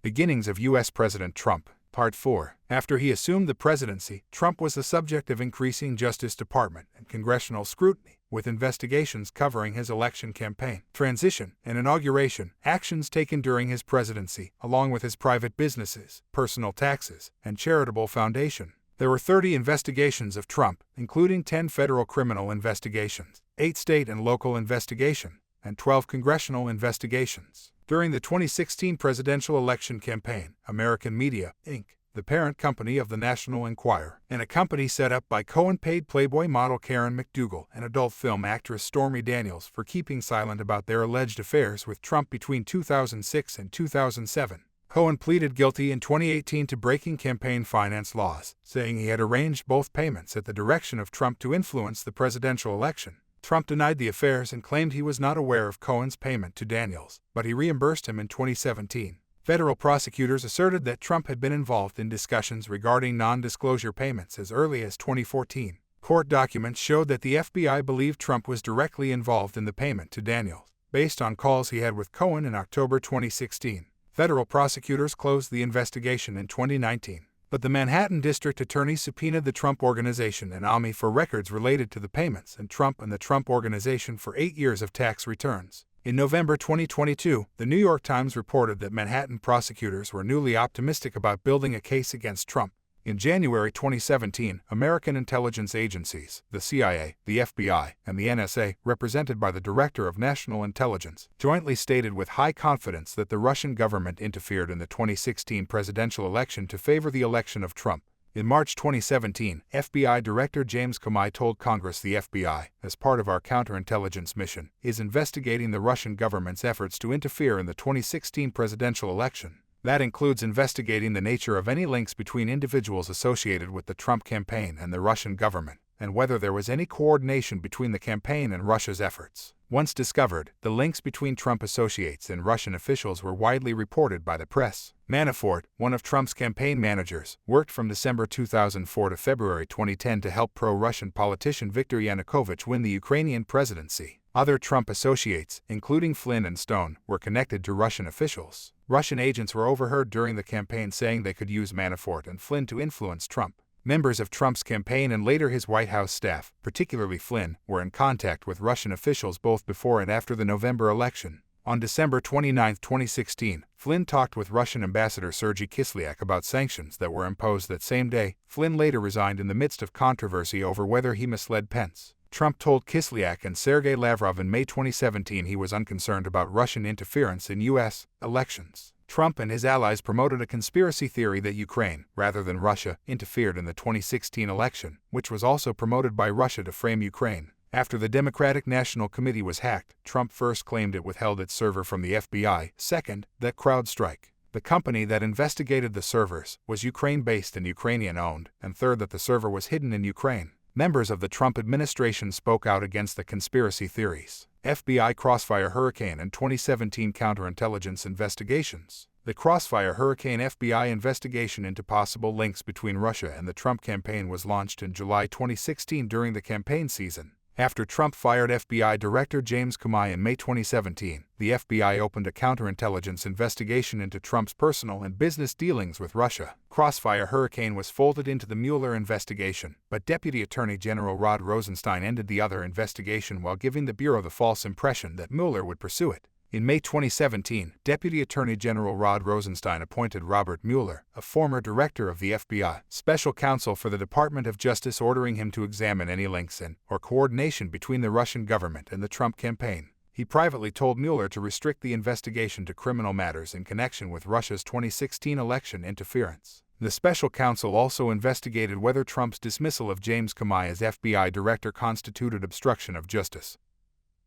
Beginnings of U.S. President Trump. Part 4. After he assumed the presidency, Trump was the subject of increasing Justice Department and congressional scrutiny, with investigations covering his election campaign, transition, and inauguration, actions taken during his presidency, along with his private businesses, personal taxes, and charitable foundation. There were 30 investigations of Trump, including 10 federal criminal investigations, 8 state and local investigations, and 12 congressional investigations. During the 2016 presidential election campaign, American Media, Inc., the parent company of the National Enquirer, and a company set up by Cohen, paid Playboy model Karen McDougal and adult film actress Stormy Daniels for keeping silent about their alleged affairs with Trump between 2006 and 2007. Cohen pleaded guilty in 2018 to breaking campaign finance laws, saying he had arranged both payments at the direction of Trump to influence the presidential election. Trump denied the affairs and claimed he was not aware of Cohen's payment to Daniels, but he reimbursed him in 2017. Federal prosecutors asserted that Trump had been involved in discussions regarding non-disclosure payments as early as 2014. Court documents showed that the FBI believed Trump was directly involved in the payment to Daniels, based on calls he had with Cohen in October 2016. Federal prosecutors closed the investigation in 2019, but the Manhattan District Attorney subpoenaed the Trump Organization and AMI for records related to the payments and Trump and the Trump Organization for 8 years of tax returns. In November 2022, the New York Times reported that Manhattan prosecutors were newly optimistic about building a case against Trump. In January 2017, American intelligence agencies, the CIA, the FBI, and the NSA, represented by the Director of National Intelligence, jointly stated with high confidence that the Russian government interfered in the 2016 presidential election to favor the election of Trump. In March 2017, FBI Director James Comey told Congress the FBI, as part of our counterintelligence mission, is investigating the Russian government's efforts to interfere in the 2016 presidential election. That includes investigating the nature of any links between individuals associated with the Trump campaign and the Russian government, and whether there was any coordination between the campaign and Russia's efforts. Once discovered, the links between Trump associates and Russian officials were widely reported by the press. Manafort, one of Trump's campaign managers, worked from December 2004 to February 2010 to help pro-Russian politician Viktor Yanukovych win the Ukrainian presidency. Other Trump associates, including Flynn and Stone, were connected to Russian officials. Russian agents were overheard during the campaign saying they could use Manafort and Flynn to influence Trump. Members of Trump's campaign and later his White House staff, particularly Flynn, were in contact with Russian officials both before and after the November election. On December 29, 2016, Flynn talked with Russian Ambassador Sergei Kislyak about sanctions that were imposed that same day. Flynn later resigned in the midst of controversy over whether he misled Pence. Trump told Kislyak and Sergei Lavrov in May 2017 he was unconcerned about Russian interference in U.S. elections. Trump and his allies promoted a conspiracy theory that Ukraine, rather than Russia, interfered in the 2016 election, which was also promoted by Russia to frame Ukraine. After the Democratic National Committee was hacked, Trump first claimed it withheld its server from the FBI, second, that CrowdStrike, the company that investigated the servers, was Ukraine-based and Ukrainian-owned, and third that the server was hidden in Ukraine. Members of the Trump administration spoke out against the conspiracy theories. FBI Crossfire Hurricane and 2017 counterintelligence investigations. The Crossfire Hurricane FBI investigation into possible links between Russia and the Trump campaign was launched in July 2016 during the campaign season. After Trump fired FBI Director James Comey in May 2017, the FBI opened a counterintelligence investigation into Trump's personal and business dealings with Russia. Crossfire Hurricane was folded into the Mueller investigation, but Deputy Attorney General Rod Rosenstein ended the other investigation while giving the Bureau the false impression that Mueller would pursue it. In May 2017, Deputy Attorney General Rod Rosenstein appointed Robert Mueller, a former director of the FBI, special counsel for the Department of Justice, ordering him to examine any links in or coordination between the Russian government and the Trump campaign. He privately told Mueller to restrict the investigation to criminal matters in connection with Russia's 2016 election interference. The special counsel also investigated whether Trump's dismissal of James Comey as FBI director constituted obstruction of justice,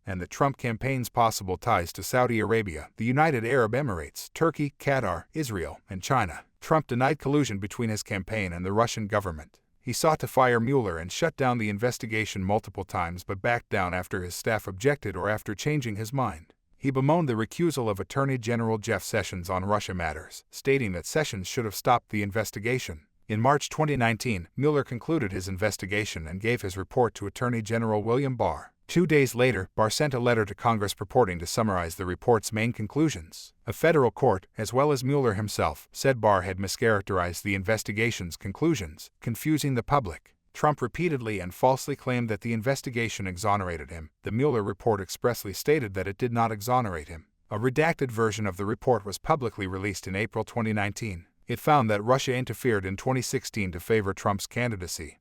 and the Trump campaign's possible ties to Saudi Arabia, the United Arab Emirates, Turkey, Qatar, Israel, and China. Trump denied collusion between his campaign and the Russian government. He sought to fire Mueller and shut down the investigation multiple times but backed down after his staff objected or after changing his mind. He bemoaned the recusal of Attorney General Jeff Sessions on Russia matters, stating that Sessions should have stopped the investigation. In March 2019, Mueller concluded his investigation and gave his report to Attorney General William Barr. 2 days later, Barr sent a letter to Congress purporting to summarize the report's main conclusions. A federal court, as well as Mueller himself, said Barr had mischaracterized the investigation's conclusions, confusing the public. Trump repeatedly and falsely claimed that the investigation exonerated him. The Mueller report expressly stated that it did not exonerate him. A redacted version of the report was publicly released in April 2019. It found that Russia interfered in 2016 to favor Trump's candidacy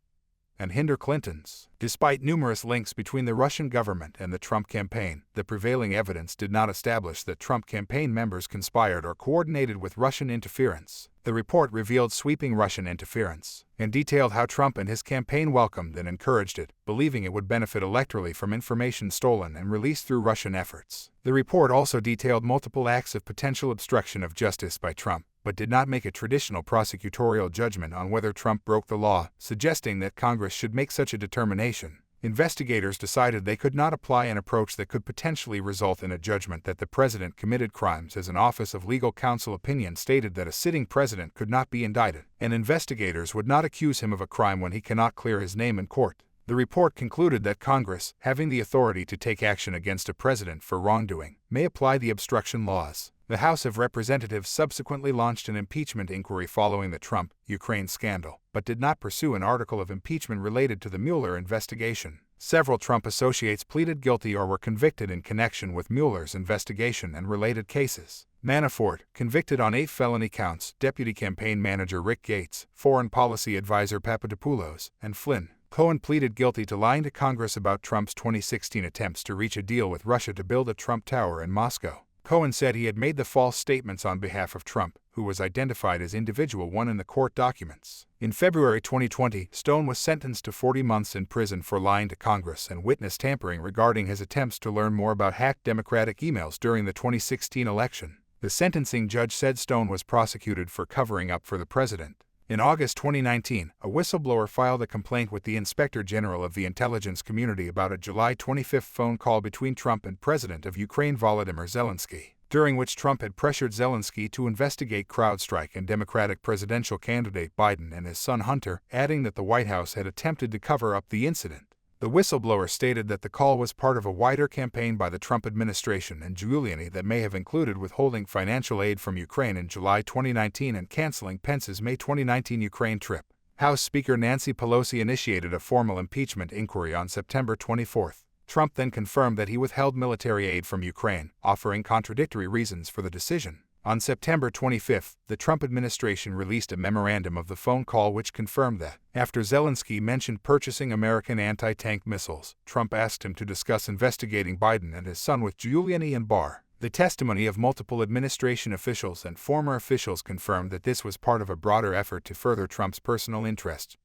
and hinder Clinton's. Despite numerous links between the Russian government and the Trump campaign, the prevailing evidence did not establish that Trump campaign members conspired or coordinated with Russian interference. The report revealed sweeping Russian interference and detailed how Trump and his campaign welcomed and encouraged it, believing it would benefit electorally from information stolen and released through Russian efforts. The report also detailed multiple acts of potential obstruction of justice by Trump, but did not make a traditional prosecutorial judgment on whether Trump broke the law, suggesting that Congress should make such a determination. Investigators decided they could not apply an approach that could potentially result in a judgment that the president committed crimes, as an Office of Legal Counsel opinion stated that a sitting president could not be indicted, and investigators would not accuse him of a crime when he cannot clear his name in court. The report concluded that Congress, having the authority to take action against a president for wrongdoing, may apply the obstruction laws. The House of Representatives subsequently launched an impeachment inquiry following the Trump-Ukraine scandal, but did not pursue an article of impeachment related to the Mueller investigation. Several Trump associates pleaded guilty or were convicted in connection with Mueller's investigation and related cases. Manafort, convicted on 8 felony counts, Deputy Campaign Manager Rick Gates, Foreign Policy Advisor Papadopoulos, and Flynn. Cohen pleaded guilty to lying to Congress about Trump's 2016 attempts to reach a deal with Russia to build a Trump Tower in Moscow. Cohen said he had made the false statements on behalf of Trump, who was identified as Individual 1 in the court documents. In February 2020, Stone was sentenced to 40 months in prison for lying to Congress and witness tampering regarding his attempts to learn more about hacked Democratic emails during the 2016 election. The sentencing judge said Stone was prosecuted for covering up for the president. In August 2019, a whistleblower filed a complaint with the Inspector General of the intelligence community about a July 25 phone call between Trump and President of Ukraine Volodymyr Zelensky, during which Trump had pressured Zelensky to investigate CrowdStrike and Democratic presidential candidate Biden and his son Hunter, adding that the White House had attempted to cover up the incident. The whistleblower stated that the call was part of a wider campaign by the Trump administration and Giuliani that may have included withholding financial aid from Ukraine in July 2019 and canceling Pence's May 2019 Ukraine trip. House Speaker Nancy Pelosi initiated a formal impeachment inquiry on September 24. Trump then confirmed that he withheld military aid from Ukraine, offering contradictory reasons for the decision. On September 25, the Trump administration released a memorandum of the phone call which confirmed that, after Zelensky mentioned purchasing American anti-tank missiles, Trump asked him to discuss investigating Biden and his son with Giuliani and Barr. The testimony of multiple administration officials and former officials confirmed that this was part of a broader effort to further Trump's personal interests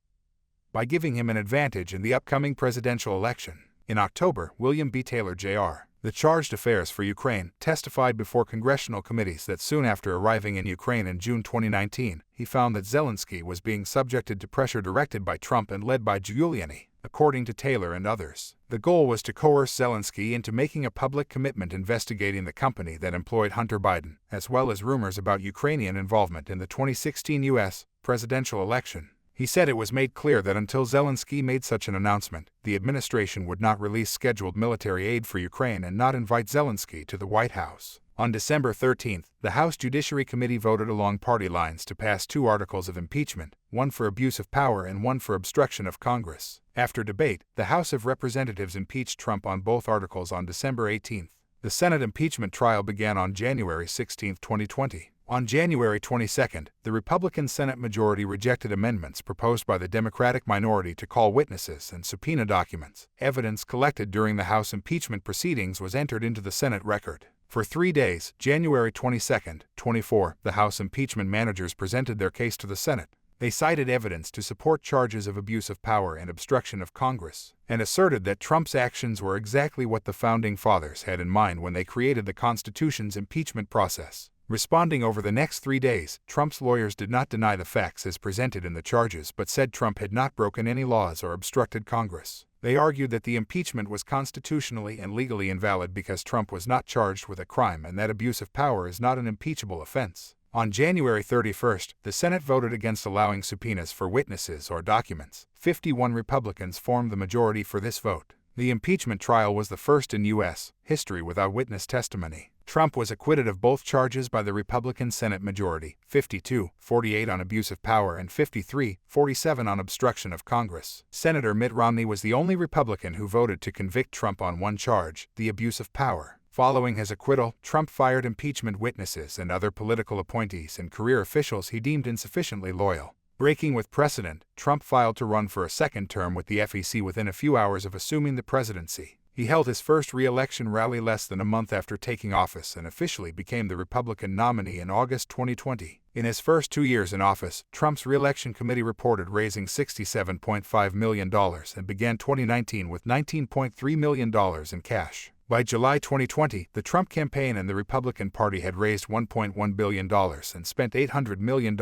by giving him an advantage in the upcoming presidential election. In October, William B. Taylor, Jr., the chargé d'affaires for Ukraine, testified before congressional committees that soon after arriving in Ukraine in June 2019, he found that Zelensky was being subjected to pressure directed by Trump and led by Giuliani. According to Taylor and others, the goal was to coerce Zelensky into making a public commitment investigating the company that employed Hunter Biden, as well as rumors about Ukrainian involvement in the 2016 U.S. presidential election. He said it was made clear that until Zelensky made such an announcement, the administration would not release scheduled military aid for Ukraine and not invite Zelensky to the White House. On December 13, the House Judiciary Committee voted along party lines to pass 2 articles of impeachment, one for abuse of power and one for obstruction of Congress. After debate, the House of Representatives impeached Trump on both articles on December 18. The Senate impeachment trial began on January 16, 2020. On January 22, the Republican Senate majority rejected amendments proposed by the Democratic minority to call witnesses and subpoena documents. Evidence collected during the House impeachment proceedings was entered into the Senate record. For 3 days, January 22, 24, the House impeachment managers presented their case to the Senate. They cited evidence to support charges of abuse of power and obstruction of Congress, and asserted that Trump's actions were exactly what the Founding Fathers had in mind when they created the Constitution's impeachment process. Responding over the next 3 days, Trump's lawyers did not deny the facts as presented in the charges but said Trump had not broken any laws or obstructed Congress. They argued that the impeachment was constitutionally and legally invalid because Trump was not charged with a crime and that abuse of power is not an impeachable offense. On January 31, the Senate voted against allowing subpoenas for witnesses or documents. 51 Republicans formed the majority for this vote. The impeachment trial was the first in U.S. history without witness testimony. Trump was acquitted of both charges by the Republican Senate majority, 52-48 on abuse of power and 53-47 on obstruction of Congress. Senator Mitt Romney was the only Republican who voted to convict Trump on one charge, the abuse of power. Following his acquittal, Trump fired impeachment witnesses and other political appointees and career officials he deemed insufficiently loyal. Breaking with precedent, Trump filed to run for a second term with the FEC within a few hours of assuming the presidency. He held his first re-election rally less than a month after taking office and officially became the Republican nominee in August 2020. In his first 2 years in office, Trump's re-election committee reported raising $67.5 million and began 2019 with $19.3 million in cash. By July 2020, the Trump campaign and the Republican Party had raised $1.1 billion and spent $800 million,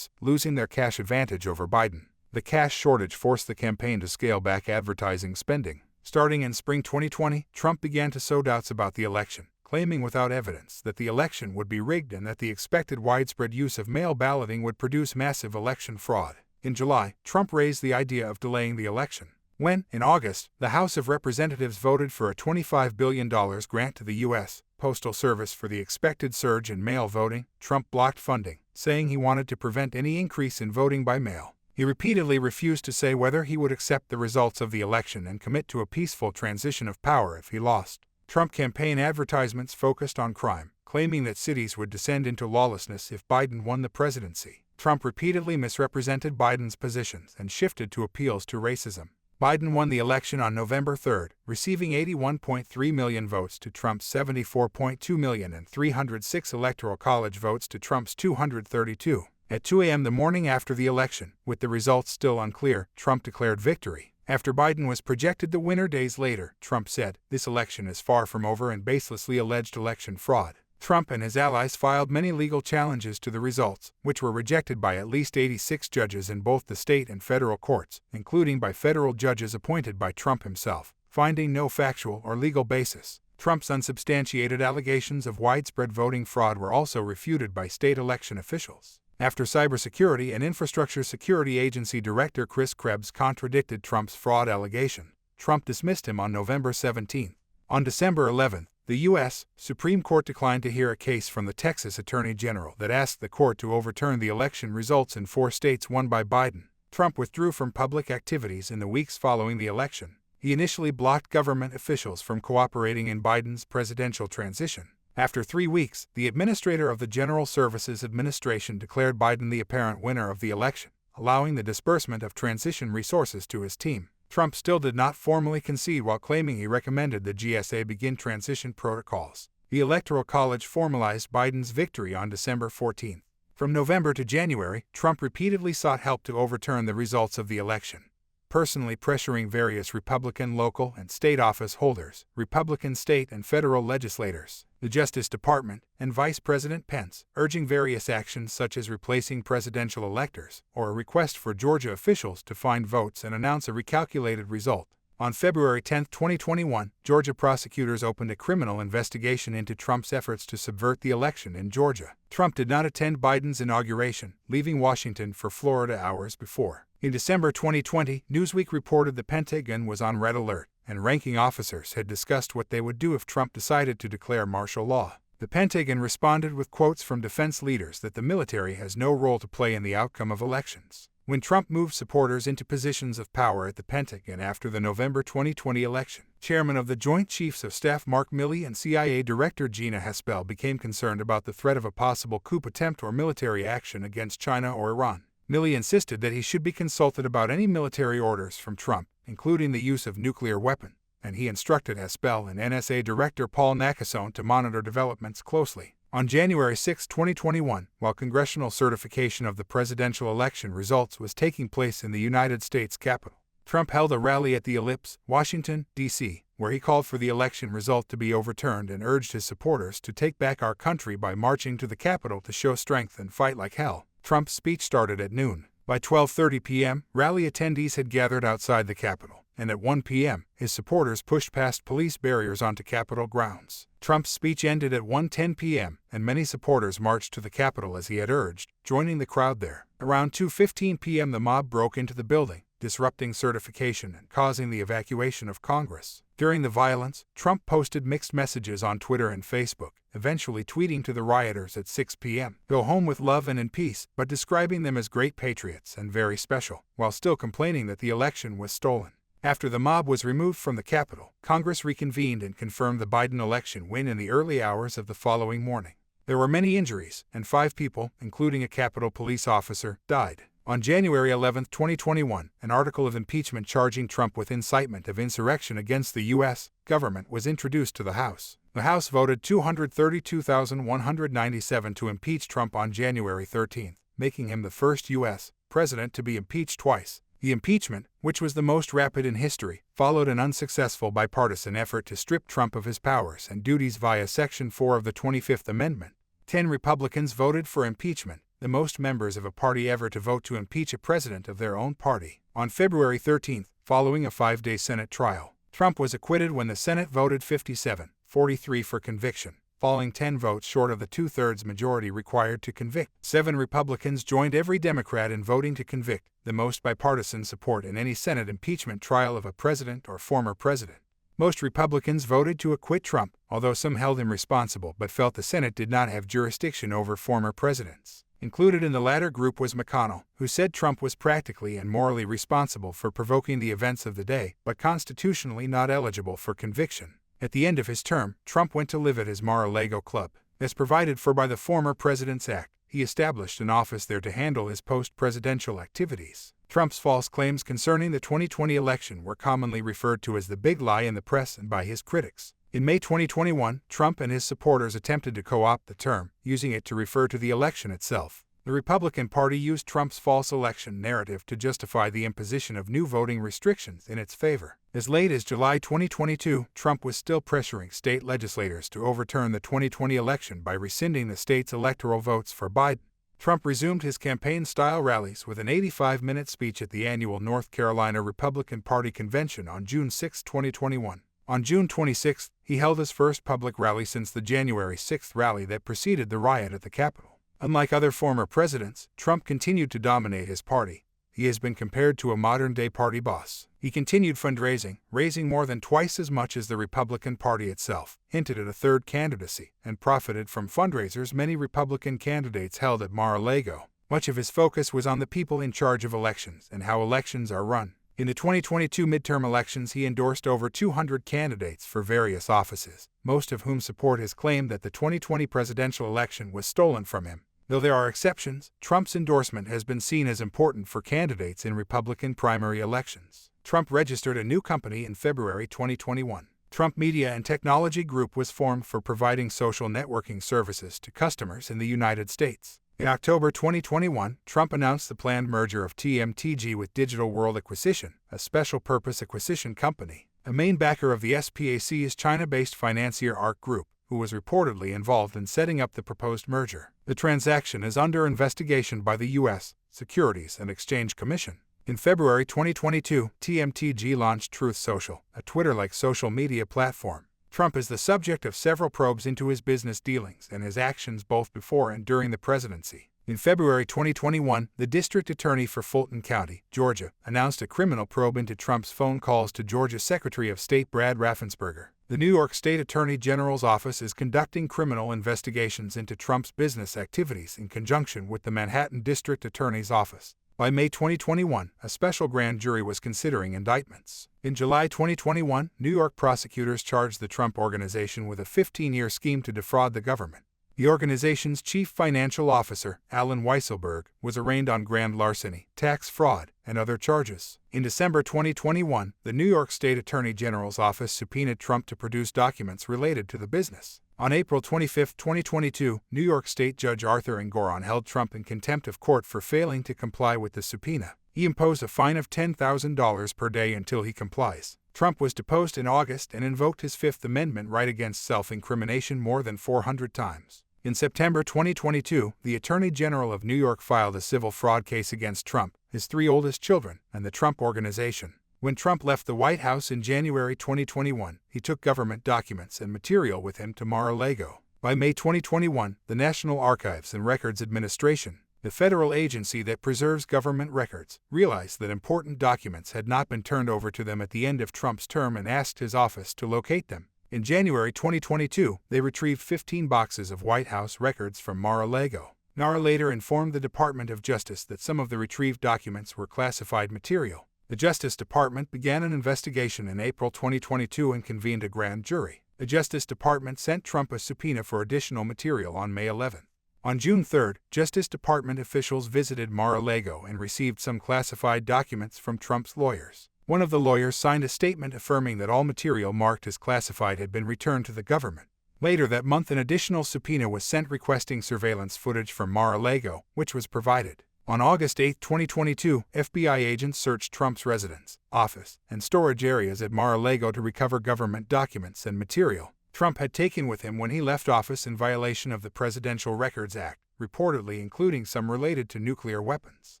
losing their cash advantage over Biden. The cash shortage forced the campaign to scale back advertising spending. Starting in spring 2020, Trump began to sow doubts about the election, claiming without evidence that the election would be rigged and that the expected widespread use of mail balloting would produce massive election fraud. In July, Trump raised the idea of delaying the election. When, in August, the House of Representatives voted for a $25 billion grant to the U.S. Postal Service for the expected surge in mail voting, Trump blocked funding, saying he wanted to prevent any increase in voting by mail. He repeatedly refused to say whether he would accept the results of the election and commit to a peaceful transition of power if he lost. Trump campaign advertisements focused on crime, claiming that cities would descend into lawlessness if Biden won the presidency. Trump repeatedly misrepresented Biden's positions and shifted to appeals to racism. Biden won the election on November 3, receiving 81.3 million votes to Trump's 74.2 million and 306 Electoral College votes to Trump's 232. At 2 a.m. the morning after the election, with the results still unclear, Trump declared victory. After Biden was projected the winner days later, Trump said, "This election is far from over and baselessly alleged election fraud." Trump and his allies filed many legal challenges to the results, which were rejected by at least 86 judges in both the state and federal courts, including by federal judges appointed by Trump himself, finding no factual or legal basis. Trump's unsubstantiated allegations of widespread voting fraud were also refuted by state election officials. After Cybersecurity and Infrastructure Security Agency Director Chris Krebs contradicted Trump's fraud allegation, Trump dismissed him on November 17. On December 11, the U.S. Supreme Court declined to hear a case from the Texas Attorney General that asked the court to overturn the election results in 4 states won by Biden. Trump withdrew from public activities in the weeks following the election. He initially blocked government officials from cooperating in Biden's presidential transition. After 3 weeks, the administrator of the General Services Administration declared Biden the apparent winner of the election, allowing the disbursement of transition resources to his team. Trump still did not formally concede while claiming he recommended the GSA begin transition protocols. The Electoral College formalized Biden's victory on December 14. From November to January, Trump repeatedly sought help to overturn the results of the election, personally pressuring various Republican local and state office holders, Republican state and federal legislators, the Justice Department, and Vice President Pence, urging various actions such as replacing presidential electors or a request for Georgia officials to find votes and announce a recalculated result. On February 10, 2021, Georgia prosecutors opened a criminal investigation into Trump's efforts to subvert the election in Georgia. Trump did not attend Biden's inauguration, leaving Washington for Florida hours before. In December 2020, Newsweek reported the Pentagon was on red alert, and ranking officers had discussed what they would do if Trump decided to declare martial law. The Pentagon responded with quotes from defense leaders that the military has no role to play in the outcome of elections. When Trump moved supporters into positions of power at the Pentagon after the November 2020 election, Chairman of the Joint Chiefs of Staff Mark Milley and CIA Director Gina Haspel became concerned about the threat of a possible coup attempt or military action against China or Iran. Milley insisted that he should be consulted about any military orders from Trump, including the use of nuclear weapons, and he instructed Haspel and NSA Director Paul Nakasone to monitor developments closely. On January 6, 2021, while congressional certification of the presidential election results was taking place in the United States Capitol, Trump held a rally at the Ellipse, Washington, D.C., where he called for the election result to be overturned and urged his supporters to take back our country by marching to the Capitol to show strength and fight like hell. Trump's speech started at noon. By 12:30 p.m., rally attendees had gathered outside the Capitol, and at 1 p.m., his supporters pushed past police barriers onto Capitol grounds. Trump's speech ended at 1:10 p.m., and many supporters marched to the Capitol as he had urged, joining the crowd there. Around 2:15 p.m. the mob broke into the building, disrupting certification and causing the evacuation of Congress. During the violence, Trump posted mixed messages on Twitter and Facebook, eventually tweeting to the rioters at 6 p.m., "Go home with love and in peace," but describing them as great patriots and very special, while still complaining that the election was stolen. After the mob was removed from the Capitol, Congress reconvened and confirmed the Biden election win in the early hours of the following morning. There were many injuries, and 5 people, including a Capitol police officer, died. On January 11, 2021, an article of impeachment charging Trump with incitement of insurrection against the U.S. government was introduced to the House. The House voted 232,197 to impeach Trump on January 13, making him the first U.S. president to be impeached twice. The impeachment, which was the most rapid in history, followed an unsuccessful bipartisan effort to strip Trump of his powers and duties via Section 4 of the 25th Amendment. 10 Republicans voted for impeachment, the most members of a party ever to vote to impeach a president of their own party. On February 13, following a 5-day Senate trial, Trump was acquitted when the Senate voted 57-43 for conviction, falling 10 votes short of the 2/3 majority required to convict. 7 Republicans joined every Democrat in voting to convict, the most bipartisan support in any Senate impeachment trial of a president or former president. Most Republicans voted to acquit Trump, although some held him responsible but felt the Senate did not have jurisdiction over former presidents. Included in the latter group was McConnell, who said Trump was practically and morally responsible for provoking the events of the day, but constitutionally not eligible for conviction. At the end of his term, Trump went to live at his Mar-a-Lago club. As provided for by the former President's Act, he established an office there to handle his post-presidential activities. Trump's false claims concerning the 2020 election were commonly referred to as the big lie in the press and by his critics. In May 2021, Trump and his supporters attempted to co-opt the term, using it to refer to the election itself. The Republican Party used Trump's false election narrative to justify the imposition of new voting restrictions in its favor. As late as July 2022, Trump was still pressuring state legislators to overturn the 2020 election by rescinding the state's electoral votes for Biden. Trump resumed his campaign-style rallies with an 85-minute speech at the annual North Carolina Republican Party convention on June 6, 2021. On June 26, he held his first public rally since the January 6 rally that preceded the riot at the Capitol. Unlike other former presidents, Trump continued to dominate his party. He has been compared to a modern-day party boss. He continued fundraising, raising more than twice as much as the Republican Party itself, hinted at a third candidacy, and profited from fundraisers many Republican candidates held at Mar-a-Lago. Much of his focus was on the people in charge of elections and how elections are run. In the 2022 midterm elections, he endorsed over 200 candidates for various offices, most of whom support his claim that the 2020 presidential election was stolen from him. Though there are exceptions, Trump's endorsement has been seen as important for candidates in Republican primary elections. Trump registered a new company in February 2021. Trump Media and Technology Group was formed for providing social networking services to customers in the United States. In October 2021, Trump announced the planned merger of TMTG with Digital World Acquisition, a special-purpose acquisition company. A main backer of the SPAC is China-based financier ARK Group, who was reportedly involved in setting up the proposed merger. The transaction is under investigation by the U.S. Securities and Exchange Commission. In February 2022, TMTG launched Truth Social, a Twitter-like social media platform. Trump is the subject of several probes into his business dealings and his actions both before and during the presidency. In February 2021, the district attorney for Fulton County, Georgia, announced a criminal probe into Trump's phone calls to Georgia Secretary of State Brad Raffensperger. The New York State Attorney General's office is conducting criminal investigations into Trump's business activities in conjunction with the Manhattan District Attorney's Office. By May 2021, a special grand jury was considering indictments. In July 2021, New York prosecutors charged the Trump Organization with a 15-year scheme to defraud the government. The organization's chief financial officer, Alan Weisselberg, was arraigned on grand larceny, tax fraud, and other charges. In December 2021, the New York State Attorney General's office subpoenaed Trump to produce documents related to the business. On April 25, 2022, New York State Judge Arthur Engoron held Trump in contempt of court for failing to comply with the subpoena. He imposed a fine of $10,000 per day until he complies. Trump was deposed in August and invoked his Fifth Amendment right against self-incrimination more than 400 times. In September 2022, the Attorney General of New York filed a civil fraud case against Trump, his three oldest children, and the Trump Organization. When Trump left the White House in January 2021, he took government documents and material with him to Mar-a-Lago. By May 2021, the National Archives and Records Administration, the federal agency that preserves government records, realized that important documents had not been turned over to them at the end of Trump's term and asked his office to locate them. In January 2022, they retrieved 15 boxes of White House records from Mar-a-Lago. NARA later informed the Department of Justice that some of the retrieved documents were classified material. The Justice Department began an investigation in April 2022 and convened a grand jury. The Justice Department sent Trump a subpoena for additional material on May 11. On June 3, Justice Department officials visited Mar-a-Lago and received some classified documents from Trump's lawyers. One of the lawyers signed a statement affirming that all material marked as classified had been returned to the government. Later that month, an additional subpoena was sent requesting surveillance footage from Mar-a-Lago, which was provided. On August 8, 2022, FBI agents searched Trump's residence, office, and storage areas at Mar-a-Lago to recover government documents and material Trump had taken with him when he left office in violation of the Presidential Records Act, reportedly including some related to nuclear weapons.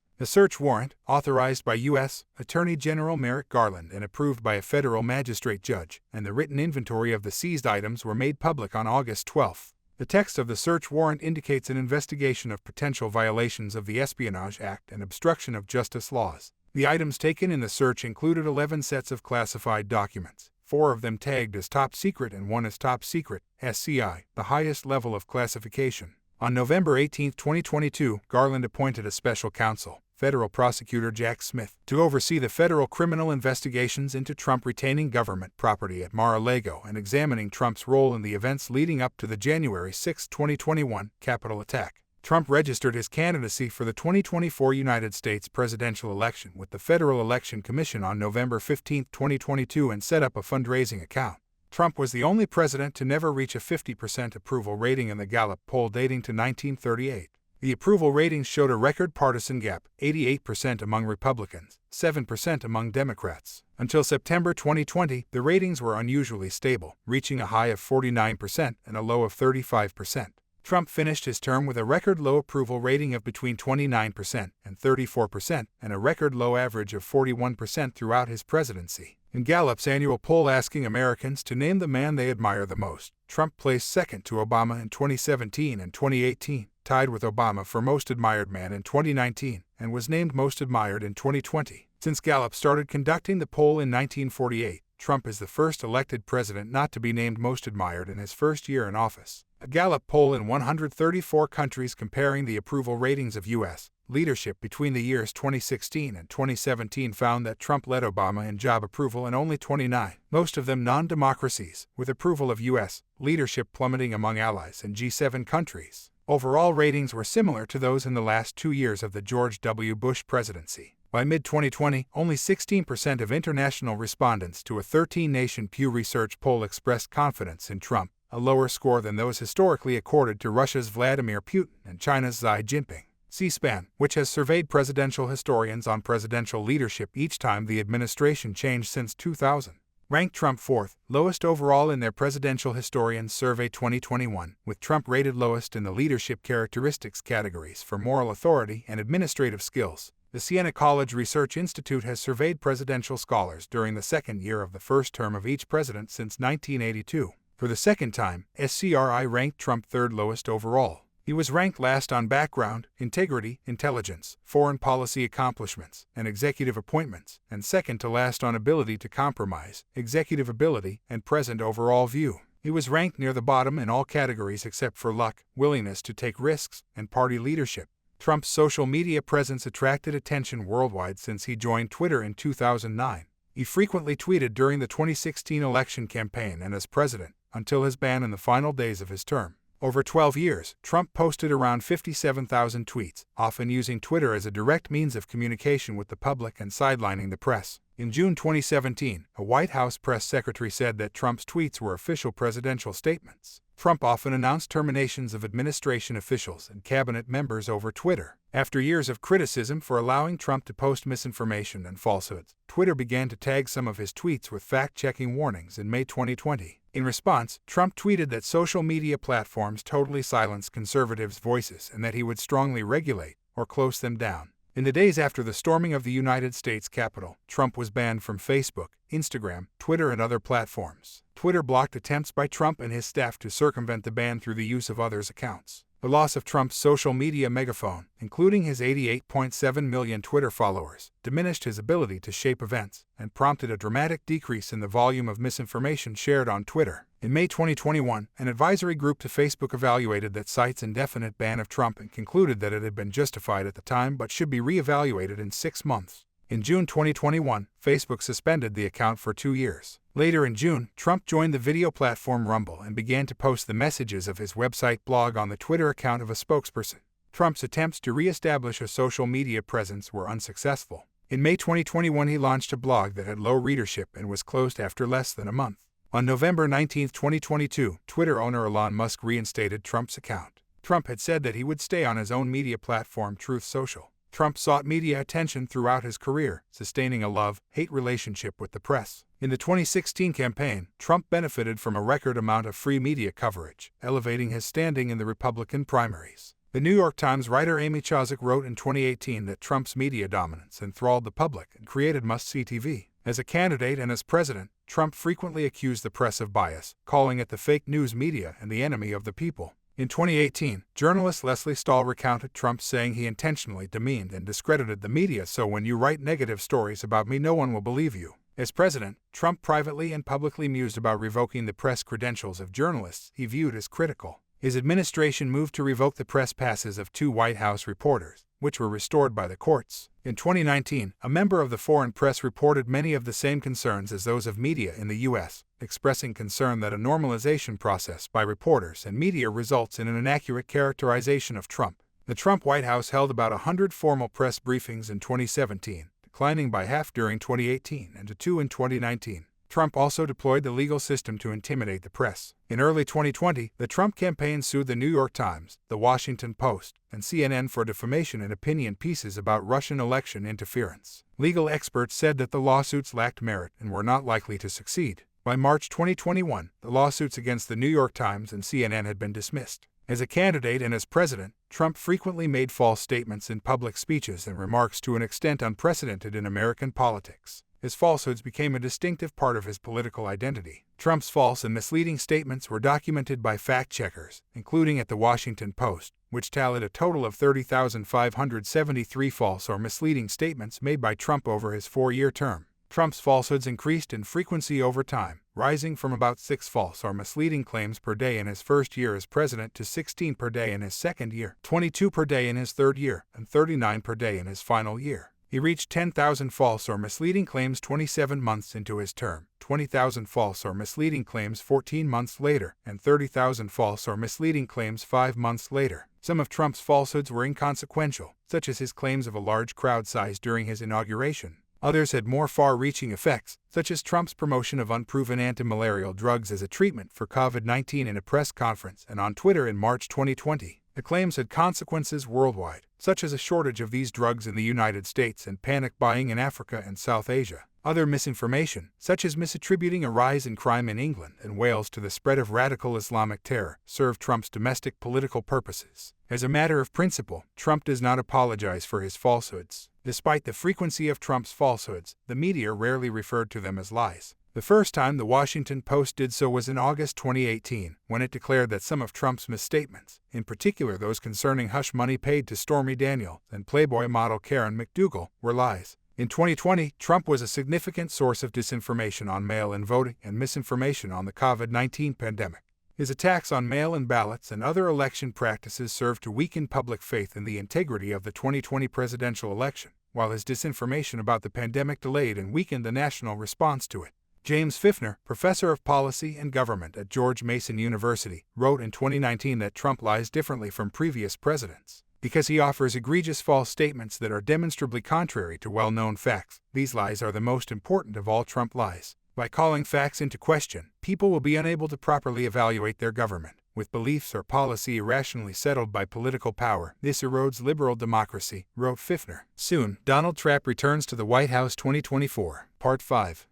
The search warrant, authorized by U.S. Attorney General Merrick Garland and approved by a federal magistrate judge, and the written inventory of the seized items were made public on August 12. The text of the search warrant indicates an investigation of potential violations of the Espionage Act and obstruction of justice laws. The items taken in the search included 11 sets of classified documents, 4 of them tagged as top secret and 1 as top secret, SCI, the highest level of classification. On November 18, 2022, Garland appointed a special counsel, federal prosecutor Jack Smith, to oversee the federal criminal investigations into Trump retaining government property at Mar-a-Lago and examining Trump's role in the events leading up to the January 6, 2021, Capitol attack. Trump registered his candidacy for the 2024 United States presidential election with the Federal Election Commission on November 15, 2022 and set up a fundraising account. Trump was the only president to never reach a 50% approval rating in the Gallup poll dating to 1938. The approval ratings showed a record partisan gap, 88% among Republicans, 7% among Democrats. Until September 2020, the ratings were unusually stable, reaching a high of 49% and a low of 35%. Trump finished his term with a record low approval rating of between 29% and 34% and a record low average of 41% throughout his presidency. In Gallup's annual poll asking Americans to name the man they admire the most, Trump placed second to Obama in 2017 and 2018, tied with Obama for most admired man in 2019, and was named most admired in 2020. Since Gallup started conducting the poll in 1948, Trump is the first elected president not to be named most admired in his first year in office. A Gallup poll in 134 countries comparing the approval ratings of U.S. leadership between the years 2016 and 2017 found that Trump led Obama in job approval in only 29, most of them non-democracies, with approval of U.S. leadership plummeting among allies and G7 countries. Overall ratings were similar to those in the last 2 years of the George W. Bush presidency. By mid-2020, only 16% of international respondents to a 13-nation Pew Research poll expressed confidence in Trump, a lower score than those historically accorded to Russia's Vladimir Putin and China's Xi Jinping. C-SPAN, which has surveyed presidential historians on presidential leadership each time the administration changed since 2000, ranked Trump fourth, lowest overall in their Presidential Historians Survey 2021, with Trump rated lowest in the leadership characteristics categories for moral authority and administrative skills. The Siena College Research Institute has surveyed presidential scholars during the second year of the first term of each president since 1982. For the second time, SCRI ranked Trump third lowest overall. He was ranked last on background, integrity, intelligence, foreign policy accomplishments, and executive appointments, and second to last on ability to compromise, executive ability, and present overall view. He was ranked near the bottom in all categories except for luck, willingness to take risks, and party leadership. Trump's social media presence attracted attention worldwide since he joined Twitter in 2009. He frequently tweeted during the 2016 election campaign and as president, until his ban in the final days of his term. Over 12 years, Trump posted around 57,000 tweets, often using Twitter as a direct means of communication with the public and sidelining the press. In June 2017, a White House press secretary said that Trump's tweets were official presidential statements. Trump often announced terminations of administration officials and cabinet members over Twitter. After years of criticism for allowing Trump to post misinformation and falsehoods, Twitter began to tag some of his tweets with fact-checking warnings in May 2020. In response, Trump tweeted that social media platforms totally silence conservatives' voices and that he would strongly regulate or close them down. In the days after the storming of the United States Capitol, Trump was banned from Facebook, Instagram, Twitter, and other platforms. Twitter blocked attempts by Trump and his staff to circumvent the ban through the use of others' accounts. The loss of Trump's social media megaphone, including his 88.7 million Twitter followers, diminished his ability to shape events and prompted a dramatic decrease in the volume of misinformation shared on Twitter. In May 2021, an advisory group to Facebook evaluated that site's indefinite ban of Trump and concluded that it had been justified at the time but should be re-evaluated in 6 months. In June 2021, Facebook suspended the account for 2 years. Later in June, Trump joined the video platform Rumble and began to post the messages of his website blog on the Twitter account of a spokesperson. Trump's attempts to re-establish a social media presence were unsuccessful. In May 2021, he launched a blog that had low readership and was closed after less than a month. On November 19, 2022, Twitter owner Elon Musk reinstated Trump's account. Trump had said that he would stay on his own media platform Truth Social. Trump sought media attention throughout his career, sustaining a love-hate relationship with the press. In the 2016 campaign, Trump benefited from a record amount of free media coverage, elevating his standing in the Republican primaries. The New York Times writer Amy Chozick wrote in 2018 that Trump's media dominance enthralled the public and created must-see TV. As a candidate and as president, Trump frequently accused the press of bias, calling it the fake news media and the enemy of the people. In 2018, journalist Leslie Stahl recounted Trump saying he intentionally demeaned and discredited the media, so when you write negative stories about me, no one will believe you. As president, Trump privately and publicly mused about revoking the press credentials of journalists he viewed as critical. His administration moved to revoke the press passes of 2 White House reporters, which were restored by the courts. In 2019, a member of the foreign press reported many of the same concerns as those of media in the U.S., expressing concern that a normalization process by reporters and media results in an inaccurate characterization of Trump. The Trump White House held about 100 formal press briefings in 2017, declining by half during 2018 and to 2 in 2019. Trump also deployed the legal system to intimidate the press. In early 2020, the Trump campaign sued the New York Times, the Washington Post, and CNN for defamation and opinion pieces about Russian election interference. Legal experts said that the lawsuits lacked merit and were not likely to succeed. By March 2021, the lawsuits against the New York Times and CNN had been dismissed. As a candidate and as president, Trump frequently made false statements in public speeches and remarks to an extent unprecedented in American politics. His falsehoods became a distinctive part of his political identity. Trump's false and misleading statements were documented by fact-checkers, including at the Washington Post, which tallied a total of 30,573 false or misleading statements made by Trump over his 4-year term. Trump's falsehoods increased in frequency over time, rising from about 6 false or misleading claims per day in his first year as president to 16 per day in his second year, 22 per day in his third year, and 39 per day in his final year. He reached 10,000 false or misleading claims 27 months into his term, 20,000 false or misleading claims 14 months later, and 30,000 false or misleading claims 5 months later. Some of Trump's falsehoods were inconsequential, such as his claims of a large crowd size during his inauguration. Others had more far-reaching effects, such as Trump's promotion of unproven anti-malarial drugs as a treatment for COVID-19 in a press conference and on Twitter in March 2020. The claims had consequences worldwide, such as a shortage of these drugs in the United States and panic buying in Africa and South Asia. Other misinformation, such as misattributing a rise in crime in England and Wales to the spread of radical Islamic terror, served Trump's domestic political purposes. As a matter of principle, Trump does not apologize for his falsehoods. Despite the frequency of Trump's falsehoods, the media rarely referred to them as lies. The first time the Washington Post did so was in August 2018, when it declared that some of Trump's misstatements, in particular those concerning hush money paid to Stormy Daniels and Playboy model Karen McDougal, were lies. In 2020, Trump was a significant source of disinformation on mail-in voting and misinformation on the COVID-19 pandemic. His attacks on mail-in ballots and other election practices served to weaken public faith in the integrity of the 2020 presidential election, while his disinformation about the pandemic delayed and weakened the national response to it. James Fifner, professor of policy and government at George Mason University, wrote in 2019 that Trump lies differently from previous presidents because he offers egregious false statements that are demonstrably contrary to well-known facts. These lies are the most important of all Trump lies. By calling facts into question, people will be unable to properly evaluate their government. With beliefs or policy irrationally settled by political power, this erodes liberal democracy, wrote Fifner. Soon, Donald Trump returns to the White House 2024. Part 5.